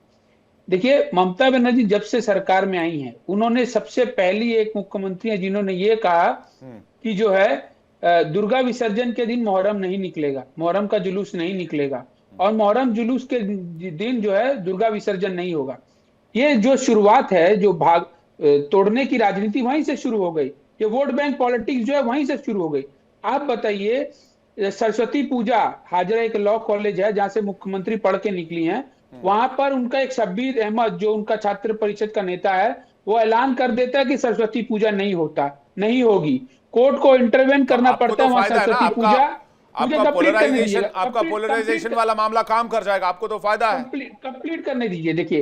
Speaker 1: देखिए, ममता बनर्जी जब से सरकार में आई हैं, उन्होंने सबसे पहली एक मुख्यमंत्री है जिन्होंने ये कहा कि जो है दुर्गा विसर्जन के दिन मुहर्रम नहीं निकलेगा, मुहर्रम का जुलूस नहीं निकलेगा और मुहर्रम जुलूस के दिन जो है दुर्गा विसर्जन नहीं होगा। ये जो शुरुआत है, जो भाग तोड़ने की राजनीति वहीं से शुरू हो गई। ये वोट बैंक पॉलिटिक्स जो है वहीं से शुरू हो गई। आप बताइए, सरस्वती पूजा, हाजरा एक लॉ कॉलेज है जहां से मुख्यमंत्री पढ़ के निकली हैं, वहां पर उनका एक शब्बीर अहमद जो उनका छात्र परिषद का नेता है, वो ऐलान कर देता है कि सरस्वती पूजा नहीं होगी। कोर्ट को इंटरवेन करना पड़ता है वहां सरस्वती पूजा।
Speaker 7: आपका पोलराइजेशन वाला मामला काम कर जाएगा, आपको तो फायदा है।
Speaker 1: कंप्लीट करने दीजिए। देखिए,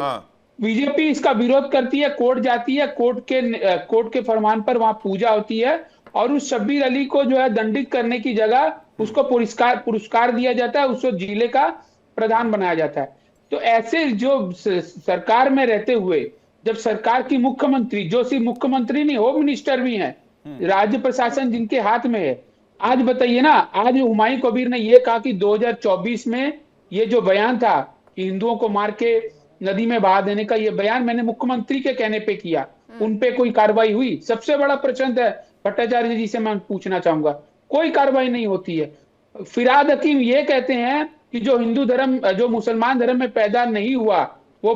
Speaker 1: बीजेपी इसका विरोध करती है, कोर्ट जाती है, कोर्ट के फरमान पर वहां पूजा होती है और उस शब्बीर अली को जो है दंडित करने की जगह उसको पुरस्कार दिया जाता है, उसको जिले का प्रधान बनाया जाता है। तो ऐसे जो सरकार में रहते हुए, जब सरकार की मुख्यमंत्री, जो सिर्फ मुख्यमंत्री नहीं, होम मिनिस्टर भी हैं, राज्य प्रशासन जिनके हाथ में है, आज बताइए ना, आज हुमायूं कबीर ने यह कहा कि 2024 में ये जो बयान था कि हिंदुओं को मार के नदी में बहा देने का, ये बयान मैंने मुख्यमंत्री के कहने पे किया, उन पे कोई कार्रवाई हुई? सबसे बड़ा प्रश्न है भट्टाचार्य जी से मैं पूछना चाहूंगा, कोई कार्रवाई नहीं होती है। फिराद हकीम ये कहते हैं कि जो हिंदू धर्म, जो मुसलमान धर्म में पैदा नहीं हुआ वो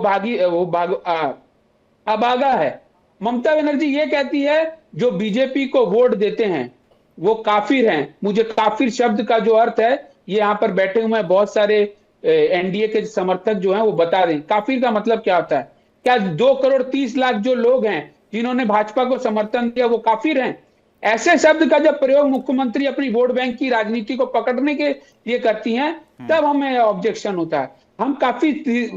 Speaker 1: अभागा है। ममता बनर्जी ये कहती है जो बीजेपी को वोट देते हैं वो काफिर हैं। मुझे काफिर शब्द का जो अर्थ है, ये यहाँ पर बैठे हुए बहुत सारे एनडीए के समर्थक जो हैं वो बता दें काफिर का मतलब क्या होता है। क्या 2 करोड़ 30 लाख जो लोग हैं जिन्होंने भाजपा को समर्थन दिया वो काफिर हैं? ऐसे शब्द का जब प्रयोग मुख्यमंत्री अपनी वोट बैंक की राजनीति को पकड़ने के लिए करती हैं, तब हमें ऑब्जेक्शन होता है। हम काफी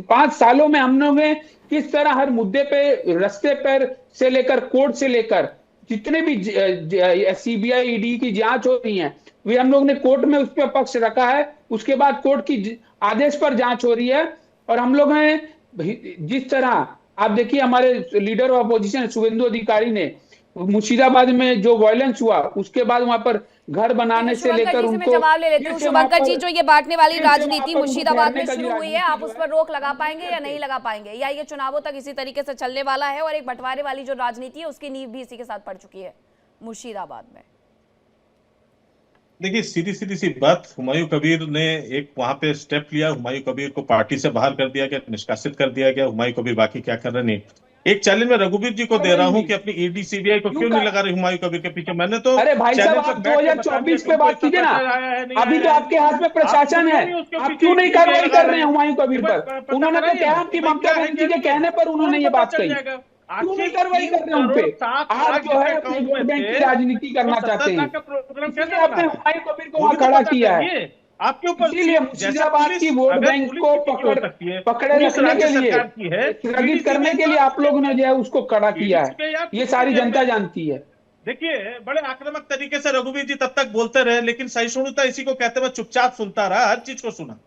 Speaker 1: 5 सालों में हम लोग ने किस तरह हर मुद्दे पे, रस्ते पर से लेकर कोर्ट से लेकर जितने भी सीबीआई ईडी की जांच हो रही है, वे हम लोग ने कोर्ट में उस पर पक्ष रखा है। उसके बाद कोर्ट की आदेश पर जांच हो रही है। और हम लोग ने जिस तरह आप देखिए, हमारे लीडर ऑफ अपोजिशन शुभेंदु अधिकारी ने मुर्शिदाबाद में जो वायलेंस हुआ, उसके बाद वहां पर घर बनाने से लेकर उनको
Speaker 2: जवाब ले लेती हूँ। शुभंकर जी, जो ये बांटने वाली राजनीति मुर्शिदाबाद में शुरू हुई है, आप उस पर रोक लगा पाएंगे या नहीं लगा पाएंगे, या ये चुनावों तक इसी तरीके से चलने वाला है और एक बंटवारे वाली जो राजनीति है उसकी नींव भी इसी के साथ पड़ चुकी है मुर्शिदाबाद में?
Speaker 8: देखिए, सीधी सी बात, हुमायूं कबीर ने एक वहां पे स्टेप लिया, हुमायूं कबीर को पार्टी से बाहर कर दिया गया, निष्कासित कर दिया गया। हुमायूं कबीर बाकी क्या कर रहे नहीं। एक चैलेंज में रघुवीर जी को दे रहा हूं कि अपनी ईडी सीबीआई को क्यों नहीं लगा रही हुमायूं कबीर के पीछे। मैंने तो
Speaker 1: अरे भाई साहब, आप 2024 पे बात कीजिए ना, अभी तो आपके हाथ में प्रशासन है, आप क्यों नहीं कार्रवाई कर रहे हैं हुमायूं कबीर पर? उन्होंने तो कहा कि ममता बनर्जी के कहने पर उन्होंने ये बात कही, क्यों नहीं कार्रवाई कर रहे हैं उन पे? आप जो है अपने वोट बैंक की राजनीति करना चाहते हैं, इसलिए आपने हुमायूं कबीर को वहां खड़ा किया है।
Speaker 8: आपके ऊपर
Speaker 1: इसीलिए मुर्शिदाबाद की वोट बैंक को पकड़े रखने के लिए, स्थगित करने के लिए आप लोगों ने जो है उसको खड़ा किया है, ये सारी जनता जानती है।
Speaker 8: देखिए, बड़े आक्रामक तरीके से रघुवीर जी तब तक बोलते रहे, लेकिन सहिष्णुता इसी को कहते हुए चुपचाप सुनता रहा, हर चीज को सुना।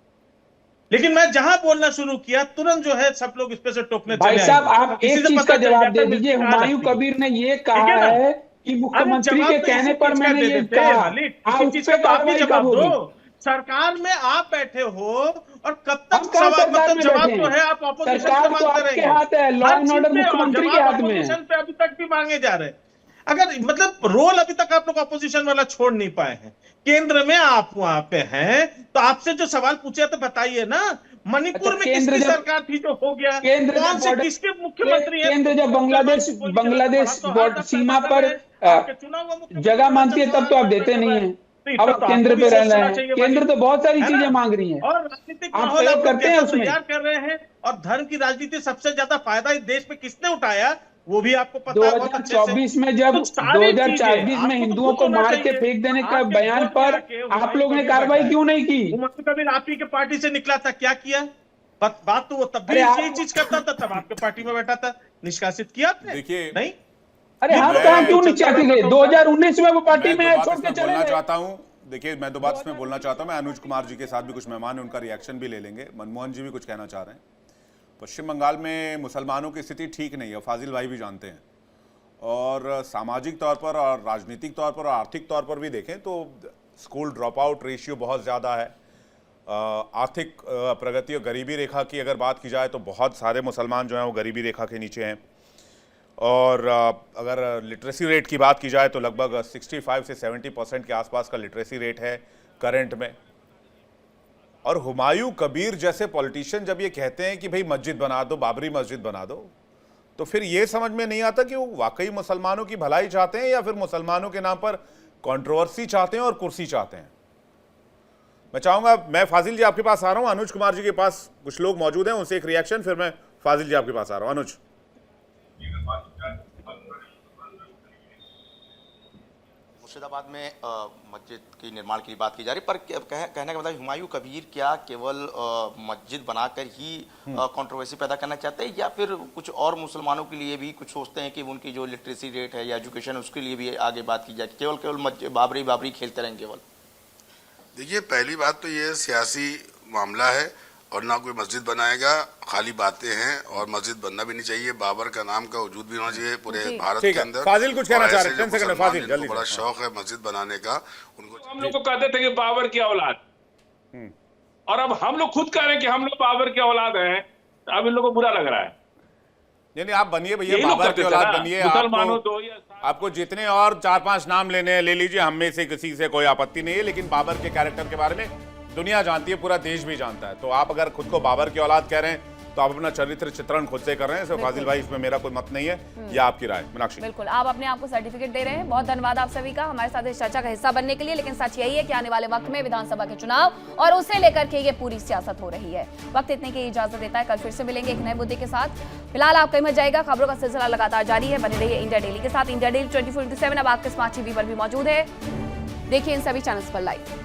Speaker 8: लेकिन मैं जहां बोलना शुरू किया, तुरंत जो है सब लोग इस पे से टोकने
Speaker 1: भाई साहब, आप एक चीज का जवाब दे दीजिए। हुमायूं कबीर ने ये कहा है कि मुख्यमंत्री के कहने पर मैंने ये कहा, आप उस पे कार्रवाई कब होगी?
Speaker 8: सरकार में आप बैठे हो और कब तक जवाब तो है, आप ऑपोजिशन पे मांगते रहेंगे।
Speaker 1: हाथ है, लॉ एंड ऑर्डर मुख्यमंत्री के हाथ में है।
Speaker 8: पे अभी तक भी मांगे जा रहे हैं। अगर मतलब रोल अभी तक आप लोग ऑपोजिशन वाला छोड़ नहीं पाए हैं, केंद्र में आप वहां पे हैं, तो आपसे जो सवाल पूछे तो बताइए ना, मणिपुर में किसकी सरकार थी जो हो गया, कौन से किसके मुख्यमंत्री हैं?
Speaker 1: केंद्र जब बांग्लादेश सीमा पर जगह मांगती है तब तो आप देते नहीं है। अब केंद्र पे रहना है, केंद्र तो बहुत सारी चीजें मांग रही हैं
Speaker 8: और राजनीतिक माहौल आप करते हैं, उसमें तैयार कर रहे हैं। और धर्म की राजनीति सबसे ज्यादा फायदा इस देश में किसने उठाया, वो भी आपको पता है।
Speaker 1: 2024 में जब 2024 में हिंदुओं को मार के फेंक देने का बयान पर आप लोग ने कार्रवाई क्यों नहीं की?
Speaker 8: कबीर आप ही के पार्टी से निकला था, क्या किया? बात तो वो तब भी यही चीज करता था, तब आपके पार्टी में बैठा था, निष्कासित किया आपने?
Speaker 7: देखिए,
Speaker 8: नहीं,
Speaker 1: अरे हम कहां क्यों नहीं चाहते थे? 2019 में वो पार्टी में छोड़ के चले गए।
Speaker 7: चाहता हूं, देखिए मैं दो बात इसमें बोलना चाहता हूं। मैं अनुज कुमार जी के साथ भी कुछ मेहमान हैं, उनका रिएक्शन भी ले लेंगे। मनमोहन जी भी कुछ कहना चाह रहे हैं। पश्चिम बंगाल में मुसलमानों की स्थिति ठीक नहीं है, फाजिल भाई भी जानते हैं। और सामाजिक तौर पर और राजनीतिक तौर पर और आर्थिक तौर पर भी देखें तो स्कूल ड्रॉप आउट रेशियो बहुत ज़्यादा है। आर्थिक प्रगति और गरीबी रेखा की अगर बात की जाए तो बहुत सारे मुसलमान जो हैं वो गरीबी रेखा के नीचे हैं। और अगर लिटरेसी रेट की बात की जाए तो लगभग 65 से 70% के आसपास का लिटरेसी रेट है करंट में। और हुमायूं कबीर जैसे पॉलिटिशियन जब ये कहते हैं कि भाई मस्जिद बना दो, बाबरी मस्जिद बना दो, तो फिर ये समझ में नहीं आता कि वो वाकई मुसलमानों की भलाई चाहते हैं या फिर मुसलमानों के नाम पर कंट्रोवर्सी चाहते हैं और कुर्सी चाहते हैं। मैं चाहूंगा, मैं फाजिल जी आपके पास आ रहा हूं, अनुज कुमार जी के पास कुछ लोग मौजूद हैं, उनसे एक रिएक्शन, फिर मैं फाजिल जी आपके पास आ रहा हूं। अनुज,
Speaker 14: मुर्शिदाबाद में मस्जिद की निर्माण की बात की जा रही, पर कहने का मतलब हुमायूं कबीर क्या केवल मस्जिद बनाकर ही कंट्रोवर्सी पैदा करना चाहते हैं या फिर कुछ और मुसलमानों के लिए भी कुछ सोचते हैं कि उनकी जो लिटरेसी रेट है या एजुकेशन उसके लिए भी आगे बात की जाए, केवल बाबरी खेलते रहेंगे केवल?
Speaker 15: देखिए, पहली बात तो ये सियासी मामला है और ना कोई मस्जिद बनाएगा, खाली बातें हैं और मस्जिद बनना भी नहीं चाहिए। बाबर का नाम का वजूद भी होना चाहिए पूरे भारत के अंदर।
Speaker 7: फाजिल कुछ कहना चाह रहे हैं, फाजिल जल्दी।
Speaker 15: बड़ा शौक है मस्जिद बनाने का उनको।
Speaker 9: हम लोग को कहते थे कि बाबर की औलाद, और अब हम लोग खुद कह रहे हैं कि हम लोग बाबर की औलाद हैं, अब इन लोगों को बुरा लग रहा है।
Speaker 7: यानी आप बनिए भैया, बाबर की औलाद बनिए, आपको जितने और 4-5 नाम लेने हैं ले लीजिए, हम में से किसी से कोई आपत्ति नहीं है, लेकिन बाबर के कैरेक्टर के बारे में दुनिया जानती है, पूरा देश भी जानता है। तो आप अगर खुद को बाबर की औलाद कह रहे हैं तो आप अपना चरित्र चित्रण खुद से कर रहे हैं। सिर्फ फाजिल भाई, इसमें मेरा कोई मत नहीं है, ये आपकी राय। मीनाक्षी,
Speaker 2: बिल्कुल, आप अपने आप को सर्टिफिकेट दे रहे हैं। बहुत धन्यवाद आप सभी का हमारे साथ इस चर्चा का हिस्सा बनने के लिए। लेकिन सच यही है कि आने वाले वक्त में विधानसभा के चुनाव और उसे लेकर के ये पूरी सियासत हो रही है। वक्त इतने की इजाजत देता है, कल फिर से मिलेंगे एक नए मुद्दे के साथ। फिलहाल आप कहीं मत जाएगा, खबरों का सिलसिला लगातार जारी है। बने रहिए इंडिया डेली के साथ। इंडिया डेली 24/7 अब आपके स्मार्ट टीवी पर भी मौजूद है। देखिए इन सभी चैनल्स पर लाइव।